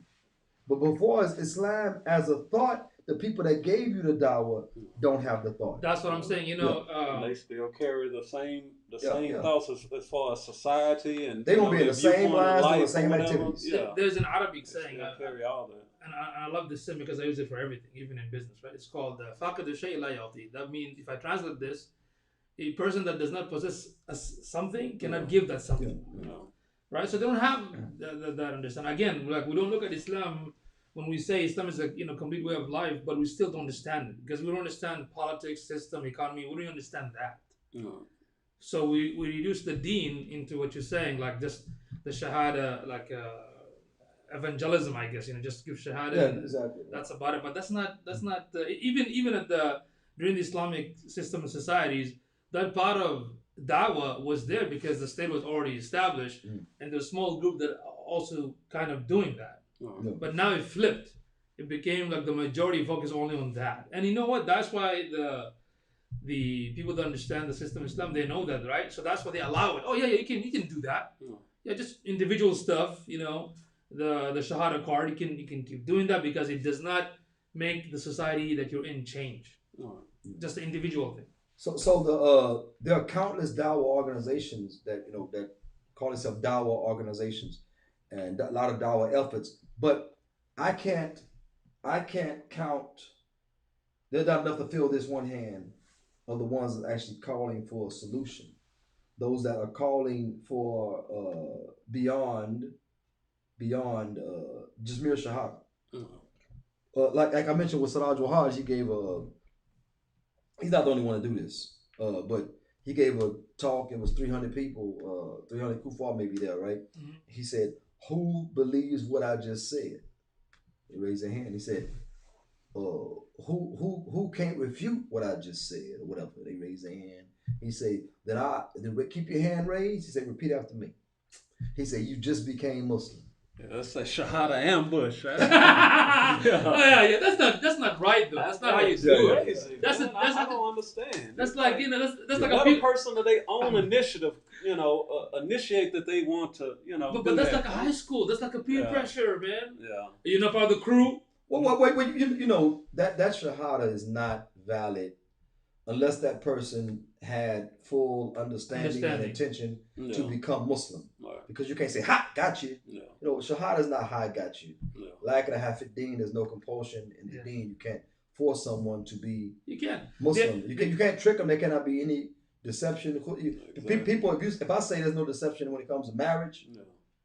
But before it's Islam as a thought, the people that gave you the dawah don't have the thought. That's what I'm saying. They still carry the same thoughts as far as society, and they're gonna be in the same lines, doing the same activities. There's an Arabic saying. Carry all that. And I love this saying because I use it for everything, even in business. Right? It's called "faqad al-shay la ya'ti." That means, if I translate this, a person that does not possess something cannot give that something. Right? So they don't have that understanding. Again, like, we don't look at Islam when we say Islam is a complete way of life, but we still don't understand it because we don't understand politics, system, economy. We don't understand that. So we reduce the deen into what you're saying, like just the shahada, like evangelism, I guess. Just give shahada. Yeah, exactly. That's about it. But that's not even at during the Islamic system and societies, that part of dawah was there because the state was already established, and there's a small group that also kind of doing that. But now it flipped. It became like the majority focus only on that. And you know what? That's why the people that understand the system of Islam, they know that, right? So that's why they allow it. Oh yeah, you can do that. Yeah, just individual stuff. The shahada card, you can keep doing that because it does not make the society that you're in change. Just the individual thing. So there are countless dawah organizations that call themselves dawah organizations, and a lot of dawah efforts. But I can't count. There's not enough to fill this one hand of the ones that are actually calling for a solution. Those that are calling for beyond beyond just mere shahada. Mm-hmm. Like I mentioned with Siraj Wahaj, he gave he's not the only one to do this, but he gave a talk. It was 300 people, 300 kuffar maybe there, right? Mhm. He said, "Who believes what I just said?" They raised their hand. He said, who can't refute what I just said or whatever?" They raised their hand. He said, keep your hand raised." He said, "Repeat after me." He said, "You just became Muslim." Yeah, that's a Shahada ambush. Right? Yeah. That's not right though. That's not how you do it. Crazy, That's man. that's I don't understand. That's like that's like let a a person of their own initiative, initiate that they want to, but that's like a high school. That's like a peer pressure, man. Yeah. You're not part of the crew. Well, wait, you know that shahada is not valid unless that person had full understanding and intention to become Muslim. Right. Because you can't say, "Ha, got you." Yeah. You know, shahada is not "ha, got you." Yeah. Like and a half deen, there's no compulsion in the deen. You can't force someone to be Muslim. You can't trick them. There cannot be any deception. People, if I say there's no deception when it comes to marriage,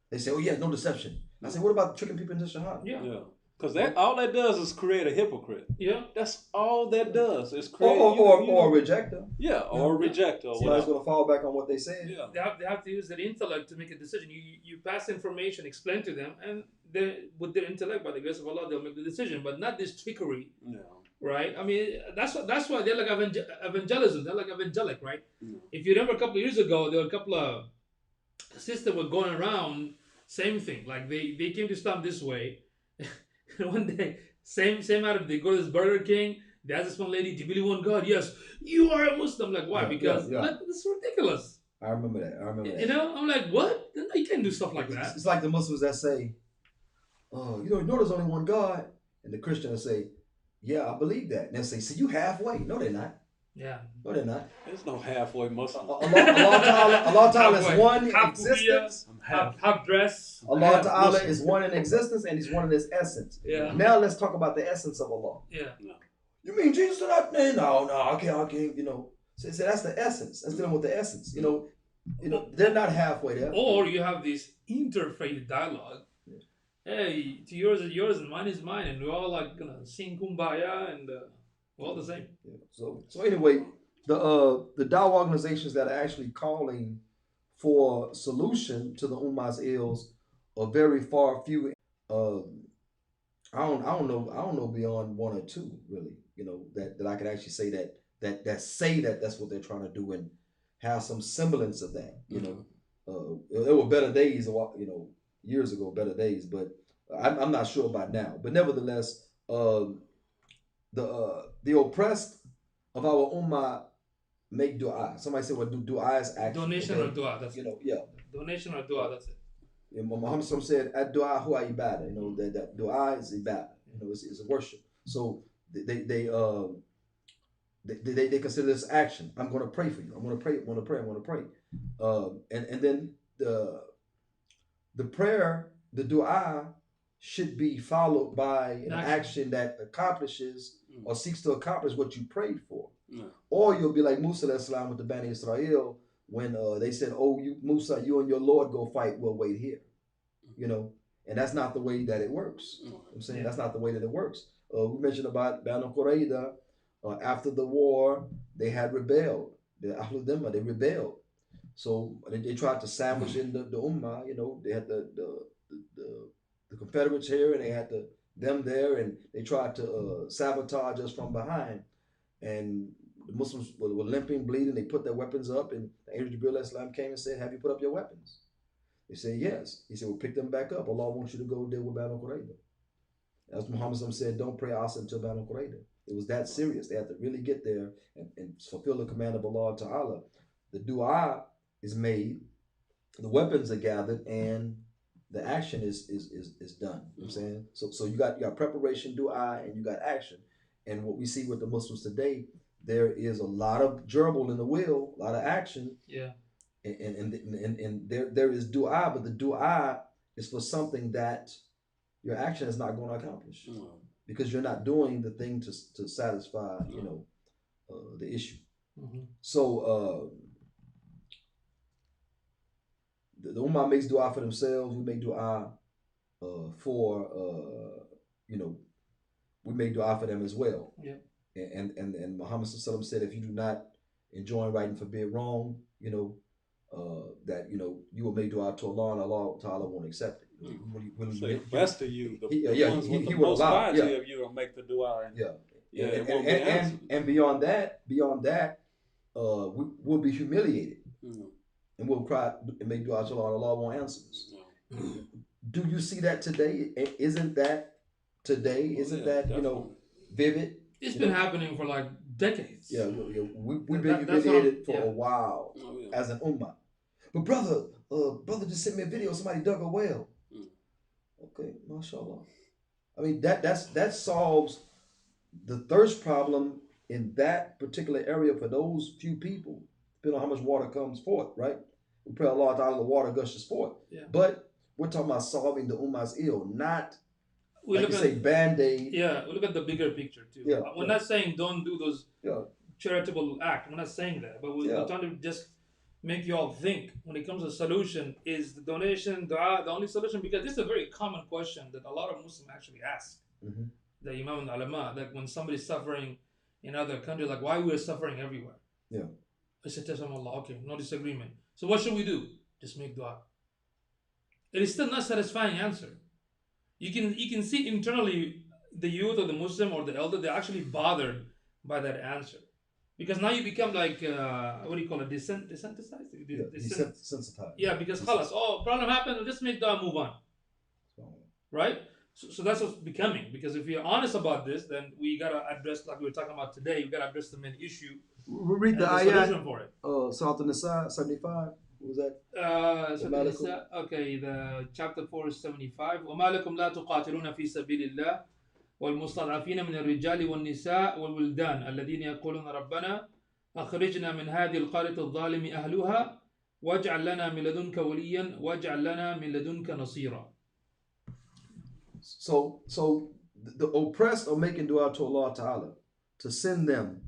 they say, "Oh yeah, no deception." I say, "What about tricking people into shahada?" Yeah. Because all that does is create a hypocrite. Yeah. That's all that does is create or a rejecter. Yeah, or a rejecter. Somebody's going to fall back on what they said. Yeah. They have to use their intellect to make a decision. You pass information, explain to them, and with their intellect, by the grace of Allah, they'll make the decision. But not this trickery. Yeah. Right? I mean, that's why they're like evangelism. They're like evangelic, right? Yeah. If you remember a couple of years ago, there were a couple of sisters were going around, same thing. Like they came to Islam this way. One day, same attitude. They go to this Burger King. They ask this one lady, "Do you really want God?" "Yes." "You are a Muslim." Like, why? Because like, this is ridiculous. I remember that. You know, I'm like, what? No, you can't do stuff like that. It's like the Muslims that say, "Oh, you know there's only one God," and the Christian will say, "Yeah, I believe that." And they'll say, "See, you halfway." No, they're not. Yeah. No, they're not. There's no halfway Muslim. Allah Ta'ala is one in half existence. Half dress. Allah Ta'ala is one in existence, and He's one in His essence. Yeah. Now let's talk about the essence of Allah. Yeah. No. You mean Jesus did not? No, I can't. You know, so that's the essence. That's dealing with the essence. You know, they're not halfway there. Or you have this interfaith dialogue. Hey, to yours is yours and mine is mine, and we're all like gonna sing kumbaya and we're all the same. Yeah. So anyway, the Dawah organizations that are actually calling for solution to the Ummah's ills are very far few. I don't know beyond one or two really. You know that I could actually say that say that that's what they're trying to do and have some semblance of that. You know, there were better days. You know, years ago, better days, but I'm not sure about now. But nevertheless, the oppressed of our ummah make dua. Somebody said, "Well, dua is action." Donation or dua, that's donation or dua, that's it. Yeah, Muhammad said, "Ad dua huwa ibadah." You know that dua is ibadah. You know, it's a worship. So they consider this action. I'm going to pray for you. I'm going to pray. I'm going to pray. And then the prayer, the dua, should be followed by an action that accomplishes or seeks to accomplish what you prayed for. Or you'll be like Musa alayhi salam with the Bani Israel when they said, "Oh, you Musa, you and your Lord go fight. We'll wait here." You know, and that's not the way that it works. I'm saying that's not the way that it works. We mentioned about Banu Qurayza. After the war, they had rebelled. The Ahlul Dhimma, they rebelled. So they tried to sandwich in the Ummah. You know, they had the Confederates here, and they had them there, and they tried to sabotage us from behind. And the Muslims were limping, bleeding. They put their weapons up, and the angel Jibril Islam came and said, "Have you put up your weapons?" They said, "Yes." He said, "Well, pick them back up. Allah wants you to go deal with Banu Qurayza." As Muhammad said, "Don't pray Asa until Banu Qurayza." It was that serious. They had to really get there and fulfill the command of Allah Ta'ala. The dua is made, the weapons are gathered, and the action is done. You know what I'm saying? So you got preparation, dua, and you got action. And what we see with the Muslims today, there is a lot of gerbil in the wheel, a lot of action. Yeah. And there is dua, but the dua is for something that your action is not going to accomplish. Because you're not doing the thing to satisfy, you know, the issue. So the Ummah makes dua for themselves. We make dua we may dua for them as well. Yeah. And Muhammad Sallallahu said, if you do not enjoin right and forbid wrong, that you will make dua to Allah and Allah Ta'ala won't accept it. Say best of you, the ones with the will most allow, piety of you will make the dua. And beyond that, we'll be humiliated, and we'll cry and make dua to Allah, and Allah won't answer us. Do you see that today? Isn't that today? Isn't that definitely. Vivid? It's been happening for like decades. Yeah, we've been humiliated for a while as an ummah. But brother just sent me a video. Somebody dug a well. Okay, mashallah. I mean that solves the thirst problem in that particular area for those few people, depending on how much water comes forth, right? We pray Allah Ta'ala the water gushes forth. Yeah. But we're talking about solving the ummah's ill, not Band-Aid. Yeah, we look at the bigger picture too. Yeah, we're not saying don't do those charitable acts. We're not saying that, but we're trying to just make you all think when it comes to solution, is the donation, dua, the only solution? Because this is a very common question that a lot of Muslims actually ask. The Imam and Ulama, that when somebody's suffering in other countries, like why we're suffering everywhere. Yeah. I said to Allah, okay, no disagreement. So what should we do? Just make dua. It is still not satisfying answer. You can see internally the youth or the Muslim or the elder, they're actually bothered by that answer. Because now you become like, what do you call it, desensitized? Desensitized. Yeah, because khalas, problem happened, just make dua, move on. Right? So that's what's becoming. Because if you're honest about this, then we got to address, like we were talking about today, we got to address the main issue. Read the solution for it. Surah An-Nisa, 75. What was that? Okay, the chapter 4 is 75. وَمَا لَكُمْ لَا تُقَاتِلُونَ فِي سَبِيلِ اللَّهِ وَالْمُسْتَضْعَفِينَ مِنَ الرِّجَالِ وَالنِّسَاءِ وَالْوِلْدَانِ الَّذِينَ يَقُولُونَ رَبَّنَا أَخْرِجْنَا مِنْ هَذِهِ الْقَرْيَةِ الظَّالِمِ أَهْلُهَا وَاجْعَلْ لَنَا مِنْ لَدُنْكَ وَلِيًّا وَاجْعَلْ لَنَا مِنْ لَدُنْكَ نَصِيرًا. So the oppressed are making dua to Allah Ta'ala to send them,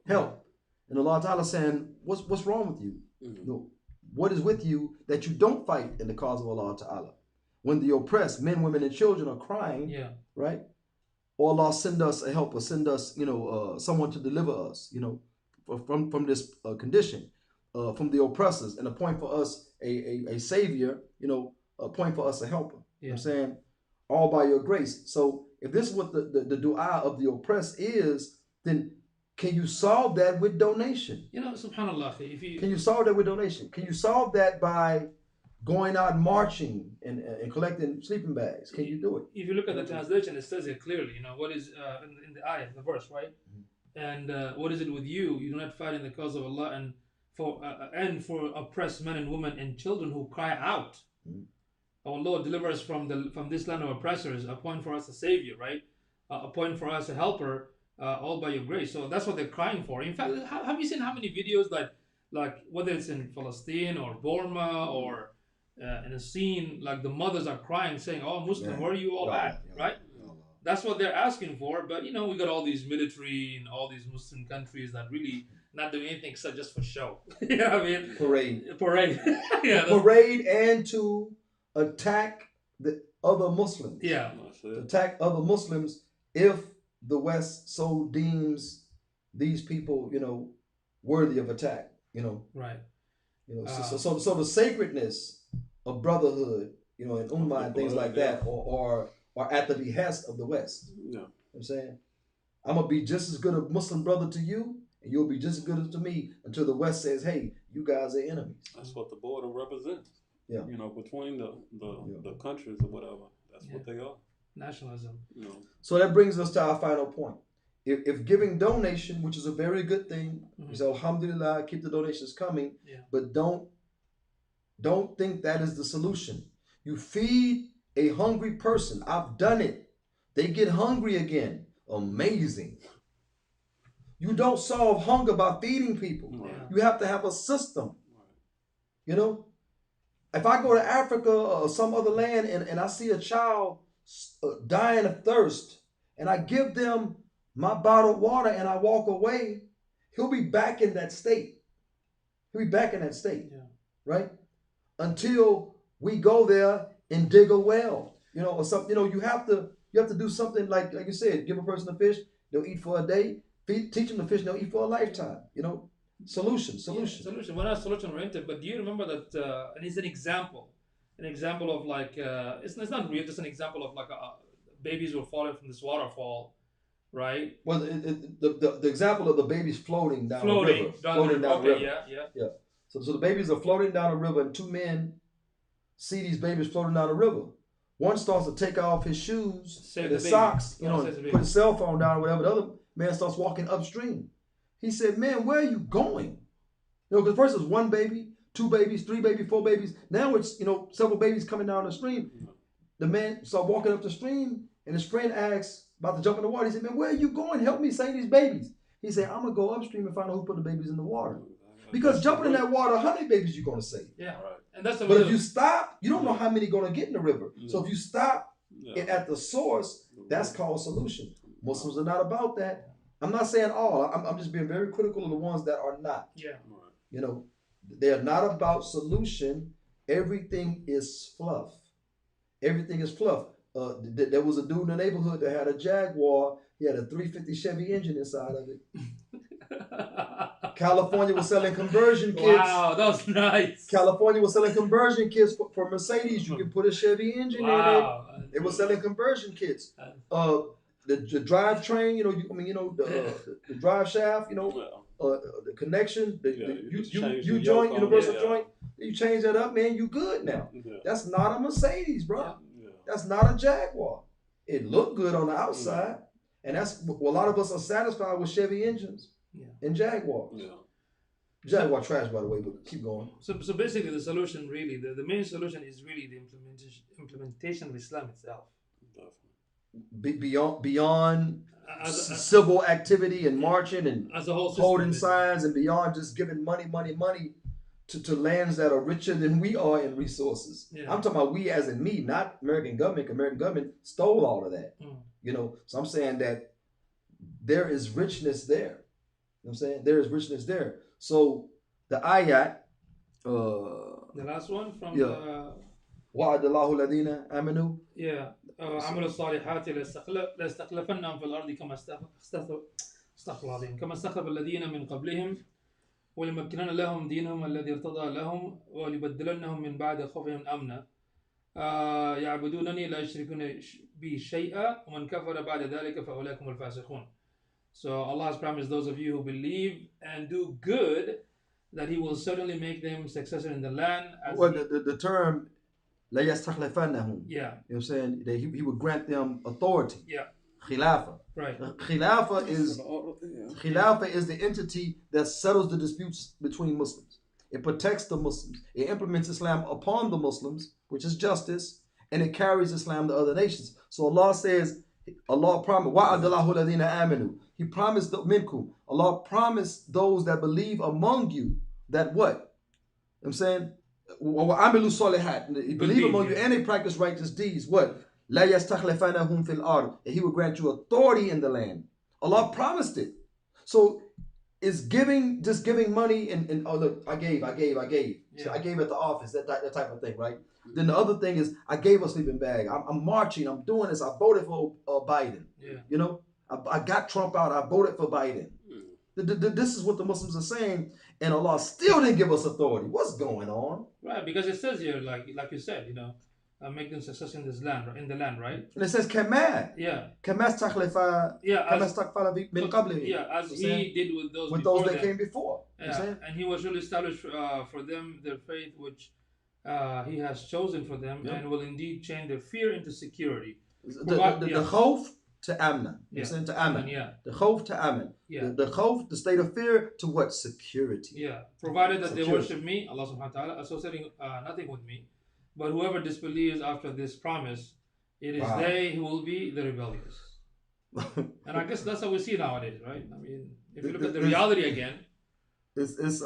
help. And Allah Ta'ala saying, what's wrong with you? No. What is with you that you don't fight in the cause of Allah Ta'ala? When the oppressed, men, women, and children are crying, right? Or Allah send us a helper, send us, someone to deliver us, from this condition, from the oppressors, and appoint for us a savior, appoint for us a helper. You know what I'm saying? All by your grace. So if this is what the dua of the oppressed is, then can you solve that with donation? Subhanallah. Can you solve that with donation? Can you solve that by going out marching and collecting sleeping bags? Can you do it? If you look at the translation, it says it clearly. What is in the ayah, the verse, right? And what is it with you? You do not fight in the cause of Allah, and for oppressed men and women and children who cry out. Our Lord, deliver us from this land of oppressors. Appoint for us a savior, right? Appoint for us a helper. All by your grace. So that's what they're crying for. In fact, have you seen how many videos like whether it's in Palestine or Burma or in a scene, like the mothers are crying saying, "Oh, Muslim, where are you all at?" Right? That's what they're asking for. But we got all these military in all these Muslim countries that really not doing anything except just for show. You know what I mean? Parade. Parade and to attack the other Muslims. Yeah. To attack other Muslims if the West so deems these people, worthy of attack, Right. So the sacredness of brotherhood, and ummah and things like that, or at the behest of the West. Yeah. You know what I'm saying? I'm gonna be just as good a Muslim brother to you, and you'll be just as good to me until the West says, "Hey, you guys are enemies." That's what the border represents. Yeah. Between the countries or whatever. That's what they are. Nationalism. So that brings us to our final point. If giving donation, which is a very good thing, we say alhamdulillah, keep the donations coming, but don't think that is the solution. You feed a hungry person. I've done it. They get hungry again. Amazing. You don't solve hunger by feeding people. You have to have a system. If I go to Africa or some other land and I see a child dying of thirst, and I give them my bottled water and I walk away, he'll be back in that state. Right? Until we go there and dig a well. or something. You have to do something like you said. Give a person a fish, they'll eat for a day. Teach them to fish, they'll eat for a lifetime. Solution. Yeah, solution. We're not solution oriented, but do you remember that? And it's an example of like it's not real. Just an example of like babies were falling from this waterfall, right? Well, the example of the babies floating down the river, yeah. So the babies are floating down a river, and two men see these babies floating down the river. One starts to take off his shoes and his socks, put his cell phone down, or whatever. The other man starts walking upstream. He said, "Man, where are you going?" Because first it was one baby, two babies, three babies, four babies. Now it's several babies coming down the stream. The man started walking up the stream, and his friend asked about to jump in the water. He said, "Man, where are you going? Help me save these babies." He said, "I'm gonna go upstream and find out who put the babies in the water." Because jumping in that water, how many babies you gonna save? Yeah, right. And that's but if you stop, you don't know how many gonna get in the river. So if you stop it at the source, that's called solution. Muslims are not about that. I'm not saying all. I'm just being very critical of the ones that are not. Yeah. They're not about solution. Everything is fluff. Everything is fluff. There was a dude in the neighborhood that had a Jaguar. He had a 350 Chevy engine inside of it. California was selling conversion kits. Wow, that was nice. California was selling conversion kits for Mercedes. You can put a Chevy engine in it. They were selling conversion kits. The drivetrain, the drive shaft, the connection, the joint, universal joint. You change that up, man, you good now. Yeah. That's not a Mercedes, bro. Yeah. That's not a Jaguar. It looked good on the outside, and that's a lot of us are satisfied with Chevy engines and Jaguars. Yeah. Jaguar trash, by the way, but keep going. So basically, the solution really, the main solution is really the implementation of Islam itself. Beyond civil activity and marching and as a whole holding signs, and beyond just giving money to lands that are richer than we are in resources. Yeah. I'm talking about we as in me, not American government. American government stole all of that. So I'm saying that there is richness there. You know what I'm saying? There is richness there. So the ayat, the last one from وعد الله الذين آمنوا عملوا الصالحات لاستخلفنهم في الأرض كما استخلف الذين من قبلهم وليمكنن لهم دينهم الذي ارتضى لهم وليبدلنهم من بعد خوفهم أمنا يعبدونني لا يشركون بي شيئا ومن كفر بعد ذلك فأولئك هم الفاسقون. So Allah has promised those of you who believe and do good that He will certainly make them successor in the land. The term لا يستخلفنهم. Yeah. You know what I'm saying? That he would grant them authority. Yeah. Khilafa. Right. Khilafa is the entity that settles the disputes between Muslims. It protects the Muslims. It implements Islam upon the Muslims, which is justice, and it carries Islam to other nations. So Allah says, Allah promised, وَعَدَ اللَّهُ الَّذِينَ آمَنُوا. He promised minkum. Allah promised those that believe among you that what? I'm saying, وَعَمِلُوا صَالِحَاتٍ. He believe among you and they practice righteous deeds. What? لَا يَسْتَخْلِفَنَهُمْ فِي الْأَرْضِ. And He will grant you authority in the land. Allah promised it. So is just giving money and oh look, I gave. Yeah. So I gave at the office, that type of thing, right? Then the other thing is I gave a sleeping bag. I'm marching. I'm doing this. I voted for Biden. Yeah. I got Trump out. I voted for Biden. This is what the Muslims are saying, and Allah still didn't give us authority. What's going on? Right, because it says here, like you said, make them success in the land, right? And it says Kamad. Yeah. Kamad takhlifa. Yeah. Min qabli. Yeah, as He did with those that came before. Yeah. And He will surely establish for them their faith, which He has chosen for them, and will indeed change their fear into security. The khawf to amna. To aman. Yeah. The khawf to aman. Yeah. The khawf, the state of fear, to what? Security. Yeah. Provided that they worship me, Allah subhanahu wa ta'ala, associating nothing with me. But whoever disbelieves after this promise, it is they who will be the rebellious. And I guess that's how we see nowadays, right? I mean, if you look at the reality again, it's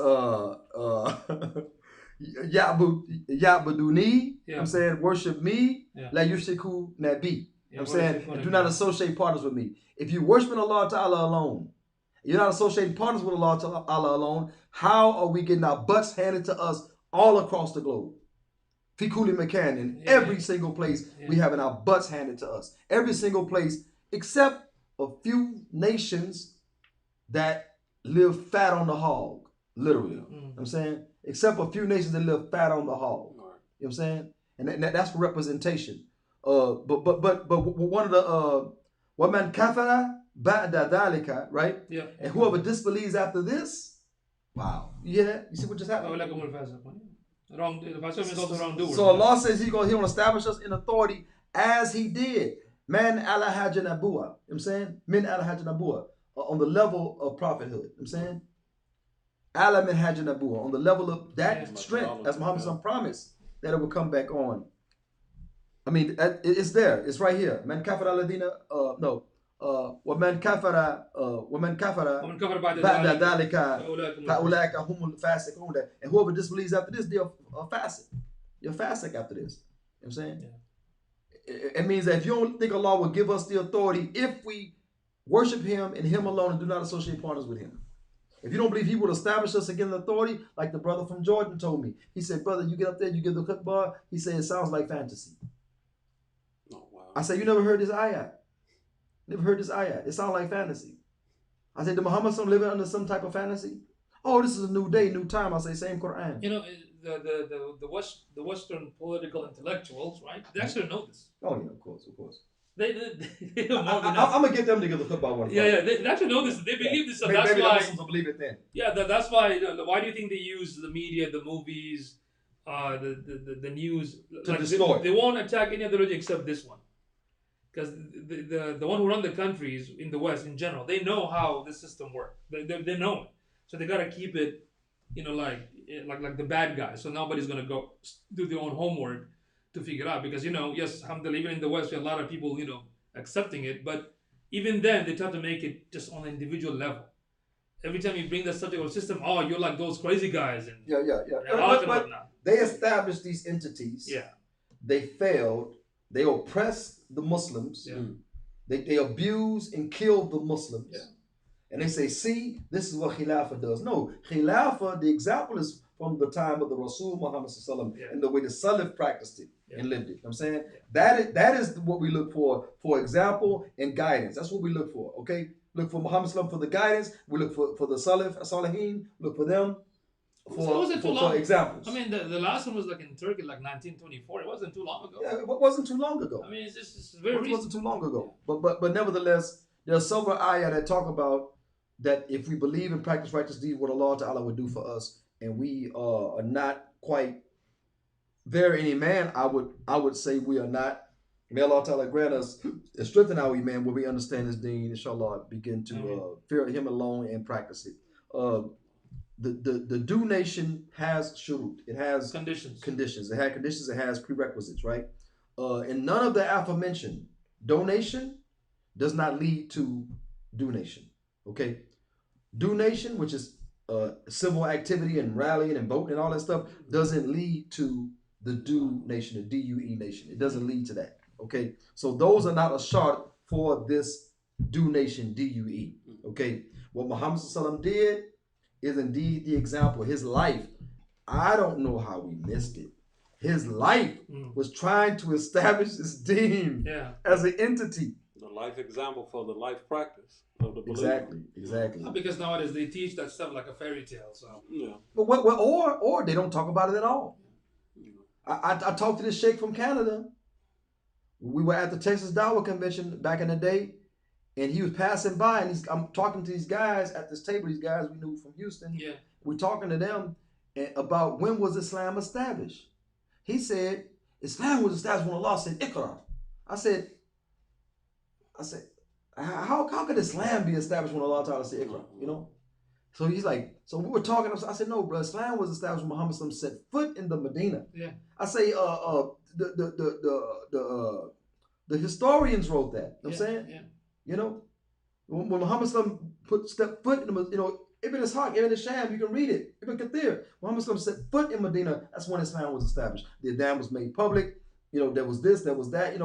Ya'buduni. I'm saying worship me. La yushriku nabi. I'm saying do not associate partners with me. If you're worshiping Allah Ta'ala alone, you're not associating partners with Allah Ta'ala alone, how are we getting our butts handed to us all across the globe? Fikuli McCann, in Yeah. every single place we having our butts handed to us. Every single place except a few nations that live fat on the hog, literally. You know what I'm saying? Except a few nations that live fat on the hog. You know what I'm saying? And that's for representation. But one of the وَمَنْ كَفَرَ بَعْدَ ذَلِكَ, right? Yeah. And whoever disbelieves after this, wow. You hear that? You see what just happened? Wrong. The Pastor means also wrongdoer. So Allah says He's gonna establish us in authority as He did. Man ala hajja nabua. You know what I'm saying? Min ala hajja nabua. On the level of prophethood. You know what I'm saying? Ala min hajja nabua. On the level of that strength, as Muhammad promised, that it will come back on. I mean, it's there. It's right here. Man kafara ladina. No. ومن كفر بعد ذلك فأولئك هم الفاسقون. And whoever disbelieves after this, they're fasik. You're fasik after this. You know what I'm saying? Yeah. It means that if you don't think Allah will give us the authority if we worship Him and Him alone and do not associate partners with Him. If you don't believe He will establish us again in authority, like the brother from Jordan told me. He said, brother, you get up there, you give the khutbah. He said, it sounds like fantasy. Oh, wow. I said, you never heard this ayat? Never heard this ayat. It sounds like fantasy. I said, did Muhammad living under some type of fantasy? Oh, this is a new day, new time. I say, same Quran. You know, the Western political intellectuals, right? They actually know this. Oh yeah, of course. They don't know enough. I'm gonna get them to give the khutbah one. Yeah, they actually know this. They believe this, so maybe that's the why. Muslims will believe it then. Yeah, that's why. Why do you think they use the media, the movies, the news To destroy. They won't attack any other religion except this one. Because the one who run the countries in the West in general, they know how the system works. They know it, so they gotta keep it, you know, like the bad guys. So nobody's gonna go do their own homework to figure out. Because yes, alhamdulillah, even in the West, we have a lot of people, accepting it. But even then, they try to make it just on an individual level. Every time you bring that subject or system, oh, you're like those crazy guys. And But they established these entities. Yeah. They failed. They oppressed the Muslims. Yeah. They abuse and kill the Muslims. Yeah. And they say, see, this is what Khilafah does. No, Khilafah, the example is from the time of the Rasul Muhammad and the way the Salaf practiced it and lived it. You know what I'm saying? Yeah. That is what we look for example and guidance. That's what we look for, okay? Look for Muhammad for the guidance. We look for the Salaf, Salihin, look for them for examples. I mean, the last one was like in Turkey, like 1924. It wasn't too long ago. Yeah, it wasn't too long ago. I mean, it's very recent. It wasn't too long ago. But nevertheless, there are several ayah that talk about that if we believe and practice righteous deeds, what Allah Ta'ala would do for us, and we are not quite there in Iman, I would say we are not. May Allah Ta'ala grant us and strengthen our Iman where we understand His deen, inshallah, begin to fear Him alone and practice it. The do nation has shurut. It has conditions. It had conditions. It has prerequisites, right? And none of the aforementioned donation does not lead to do nation. Okay, do nation, which is civil activity and rallying and voting and all that stuff, doesn't lead to the do nation, the DUE nation. It doesn't lead to that. Okay, so those are not a shart for this do nation DUE. Okay, what Muhammad ﷺ did is indeed the example. His life, I don't know how we missed it. His life was trying to establish his deen as an entity. The life example for the life practice of the believer. Exactly. Because nowadays they teach that stuff like a fairy tale. So but or they don't talk about it at all. I talked to this sheikh from Canada. We were at the Texas Dawah Convention back in the day, and he was passing by, and I'm talking to these guys at this table. These guys we knew from Houston. Yeah, we're talking to them about when was Islam established. He said Islam was established when Allah said Iqra. I said, how could Islam be established when Allah Ta'ala said Iqra? You know. So he's like, so we were talking. I said, no, bro. Islam was established when Muhammad set foot in the Medina. Yeah. I say, the historians wrote that. You know what I'm saying? Yeah. You know, when Muhammad stepped foot in the, Ibn Ishaq, Ibn Hisham, you can read it. Ibn Kathir, Muhammad set foot in Medina. That's when Islam was established. The Adhan was made public. There was this, there was that.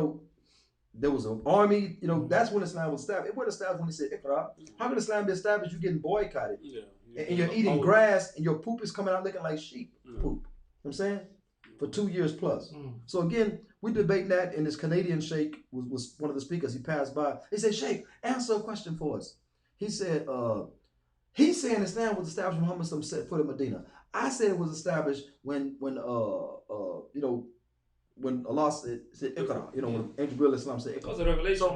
There was an army. That's when Islam was established. It wasn't established when he said Iqra. How can Islam be established? You're getting boycotted. Yeah. And you're eating grass, and your poop is coming out looking like sheep poop. You know what I'm saying? for 2 years plus. So again, we debating that, and this Canadian sheikh was one of the speakers. He passed by. He said, "Sheikh, answer a question for us." He said, he's saying Islam was established when Muhammad set foot in Medina. I said it was established when when Allah said Iqra, when Angel Bill Islam said Iqra. It was a revelation.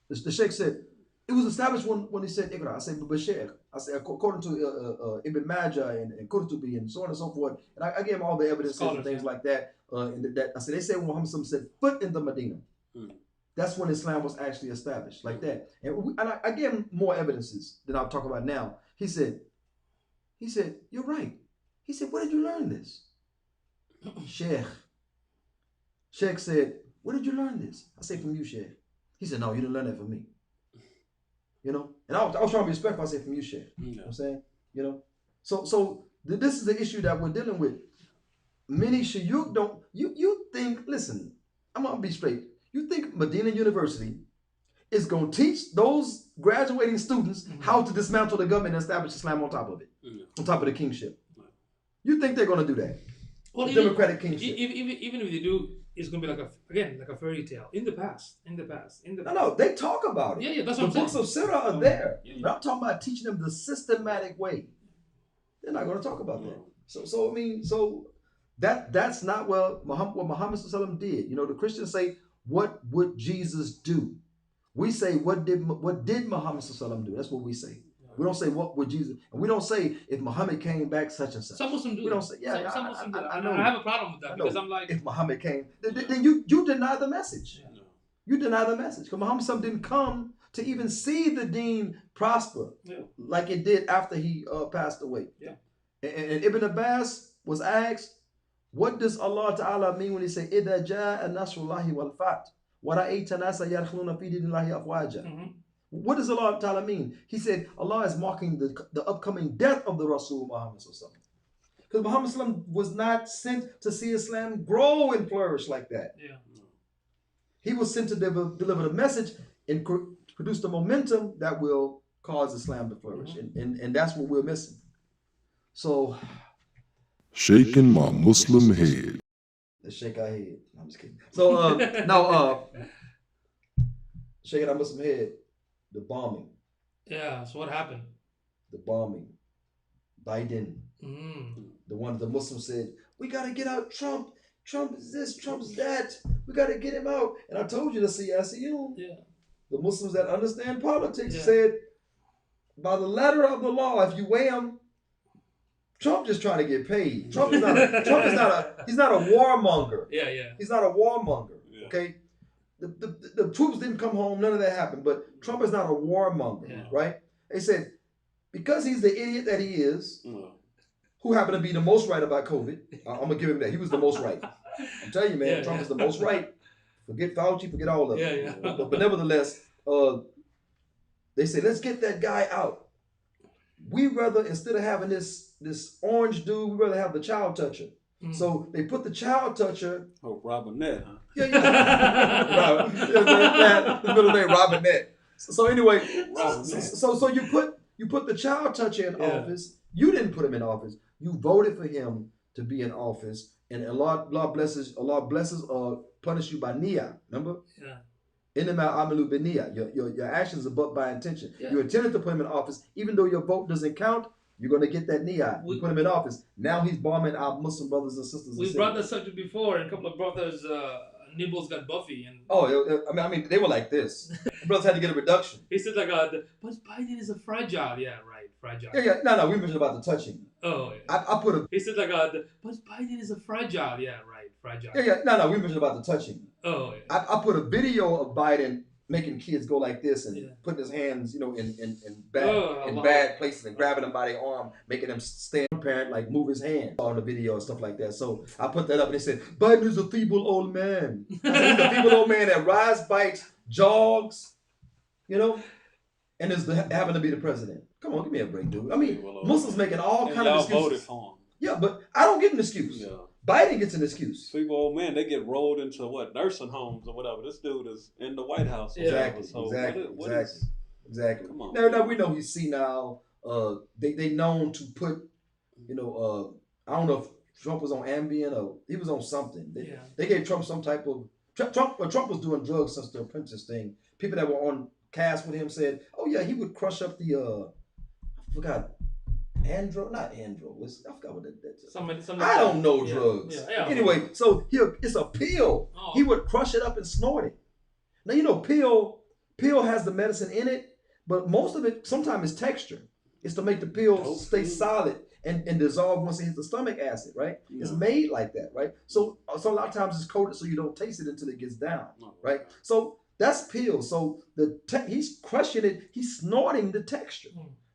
The Sheikh said, it was established when he said Iqra. I said, but Sheikh, I said, according to Ibn Majah and Qurtubi and so on and so forth, and I gave him all the evidence and things like that. That I said, they said when Muhammad said foot in the Medina, that's when Islam was actually established, like that. And I gave him more evidences than I'll talk about now. He said, you're right. He said, where did you learn this? Sheikh said, where did you learn this? I said, from you, Sheikh. He said, no, you didn't learn that from me. And I was trying to be respectful. I said, from you, Sheikh. You know what I'm saying? So this is the issue that we're dealing with. Many shuyukh don't, you think, listen, I'm going to be straight. You think Medina University is going to teach those graduating students how to dismantle the government and establish Islam on top of it, on top of the kingship? You think they're going to do that? Well, Democratic kingship. Even if they do, it's going to be like a fairy tale. In the past. No, they talk about it. Yeah, that's what I'm saying. The books of Sirah are there. But I'm talking about teaching them the systematic way. They're not going to talk about that. So that's not what Muhammad ﷺ did. The Christians say, what would Jesus do? We say, what did Muhammad ﷺ do? That's what we say. We don't say what would Jesus, and we don't say if Muhammad came back such and such. Some Muslims do. We don't say, yeah, some Muslims do. I know. I have a problem with that because I'm like, if Muhammad came, then you deny the message. Yeah. You deny the message because Muhammad ﷺ didn't come to even see the deen prosper like it did after he passed away. Yeah. And Ibn Abbas was asked, what does Allah Ta'ala mean when he say إِذَا جَاءَ نَصْرُ اللَّهِ وَالْفَتْحُ وَرَأَيْتَ النَّاسَ يَدْخُلُونَ فِي دِينِ اللَّهِ أَفْوَاجًا? What does Allah Ta'ala mean? He said Allah is marking the upcoming death of the Rasul Muhammad ﷺ. Because Muhammad ﷺ was not sent to see Islam grow and flourish like that. Yeah. He was sent to deliver the message and produce the momentum that will cause Islam to flourish. And that's what we're missing. So, shaking my Muslim head. Let's shake our head. No, I'm just kidding. So, shaking our Muslim head. The bombing. Yeah, so what happened? The bombing. Biden. The one the Muslims said, we got to get out Trump. Trump is this, Trump's that. We got to get him out. And I told you the CSU. Yeah. The Muslims that understand politics said, by the letter of the law, if you weigh him, Trump just trying to get paid. Trump is not a warmonger. Yeah. He's not a warmonger. Yeah. Okay? The troops didn't come home. None of that happened. But Trump is not a warmonger, right? They said, because he's the idiot that he is, who happened to be the most right about COVID, I'm going to give him that. He was the most right. I'm telling you, man, Trump is the most right. Forget Fauci, forget all of it. Yeah. But nevertheless, they say, let's get that guy out. We rather, instead of having this orange dude, we rather have the child toucher. So they put the child toucher. Oh, Robinette, huh? Yeah. His middle name Robinette. So anyway, so you put the child toucher in office. You didn't put him in office. You voted for him to be in office, and Allah blesses punish you by niyyah. Remember? Yeah. Innamal amalu binniyah. Your actions are but by intention. Yeah. You intended to put him in office, even though your vote doesn't count. You're going to get that niyyah. We put him in office. Now he's bombing our Muslim brothers and sisters. We brought this subject before, and a couple of brothers, Nibbles got Buffy. And I mean, they were like this. Brothers had to get a reduction. He said, but Biden is a fragile. Yeah, right, fragile. Yeah. No, we mentioned about the touching. Oh, yeah. I put a... He said, but Biden is a fragile. Yeah, right, fragile. Yeah. No, we mentioned about the touching. Oh, yeah. I put a video of Biden making kids go like this and putting his hands, in bad places and grabbing them by their arm, making them stand parent, like move his hand on the video and stuff like that. So I put that up and they said, Biden is a feeble old man. He's a feeble old man that rides bikes, jogs, and is happen to be the president. Come on, give me a break, dude. I mean, Muslims making all kind of excuses. Voted for him. Yeah, but I don't get an excuse. Yeah. Biden gets an excuse. Feeble old man, they get rolled into nursing homes or whatever. This dude is in the White House. Exactly. Come on. Now we know he's senile. They known to put, I don't know if Trump was on Ambien or he was on something. Yeah. They gave Trump some type of Trump was doing drugs since the Apprentice thing. People that were on cast with him said, "Oh yeah, he would crush up the I forgot not andro. I forgot what that. I don't know drugs. Yeah. Anyway, so it's a pill. Oh. He would crush it up and snort it. Now you know pill has the medicine in it, but most of it sometimes is texture. It's to make the pill stay solid and dissolve once it hits the stomach acid, right? Yeah. It's made like that, right? So a lot of times it's coated so you don't taste it until it gets down, right? So that's pill. So he's crushing it. He's snorting the texture,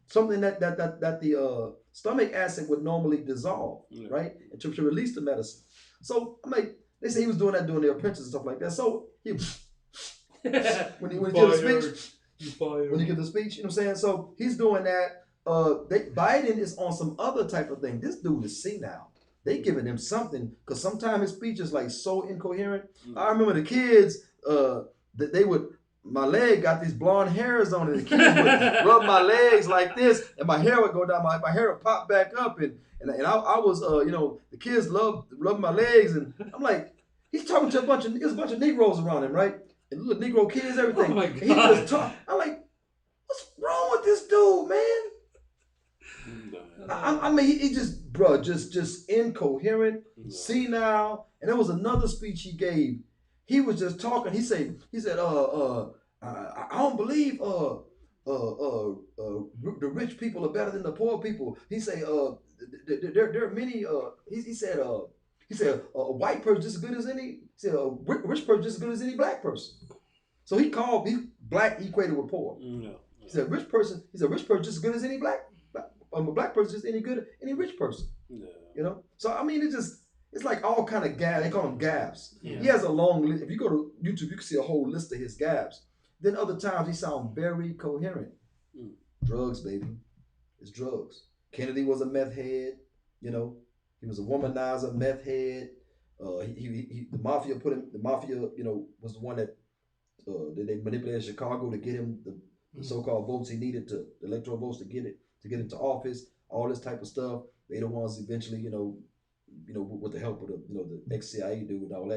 something that the stomach acid would normally dissolve, right, and to release the medicine. So I'm like, they say he was doing that during the Apprentice and stuff like that. So he when he give the speech, when he give the speech, you know what I'm saying? So he's doing that. Biden is on some other type of thing. This dude is senile. They giving him something because sometimes his speech is like so incoherent. I remember the kids, that they would. My leg got these blonde hairs on it. The kids would rub my legs like this, and my hair would go down. My hair would pop back up, and I was, the kids loved rubbing my legs, and I'm like, he's talking to there's a bunch of Negroes around him, right? And little Negro kids, everything. Oh my God. God. And he just talk. I'm like, what's wrong with this dude, man? I mean, he just incoherent, senile. And there was another speech he gave. He was just talking. He said, I don't believe the rich people are better than the poor people. He said, there are many. He said a white person just as good as any. He said a rich person just as good as any black person. So he black equated with poor. He said rich person just as good as any black person just any good any rich person. You know. So I mean, it's like all kind of gab. They call them gabs. Yeah. He has a long list. If you go to YouTube, you can see a whole list of his gabs. Then other times he sounds very coherent. Drugs, baby. It's drugs. Kennedy was a meth head. You know, he was a womanizer, meth head. The mafia was the one that they manipulated Chicago to get him the so-called votes he needed the electoral votes to get into office. All this type of stuff. They the ones eventually, with the help of the ex-CIA dude and all that.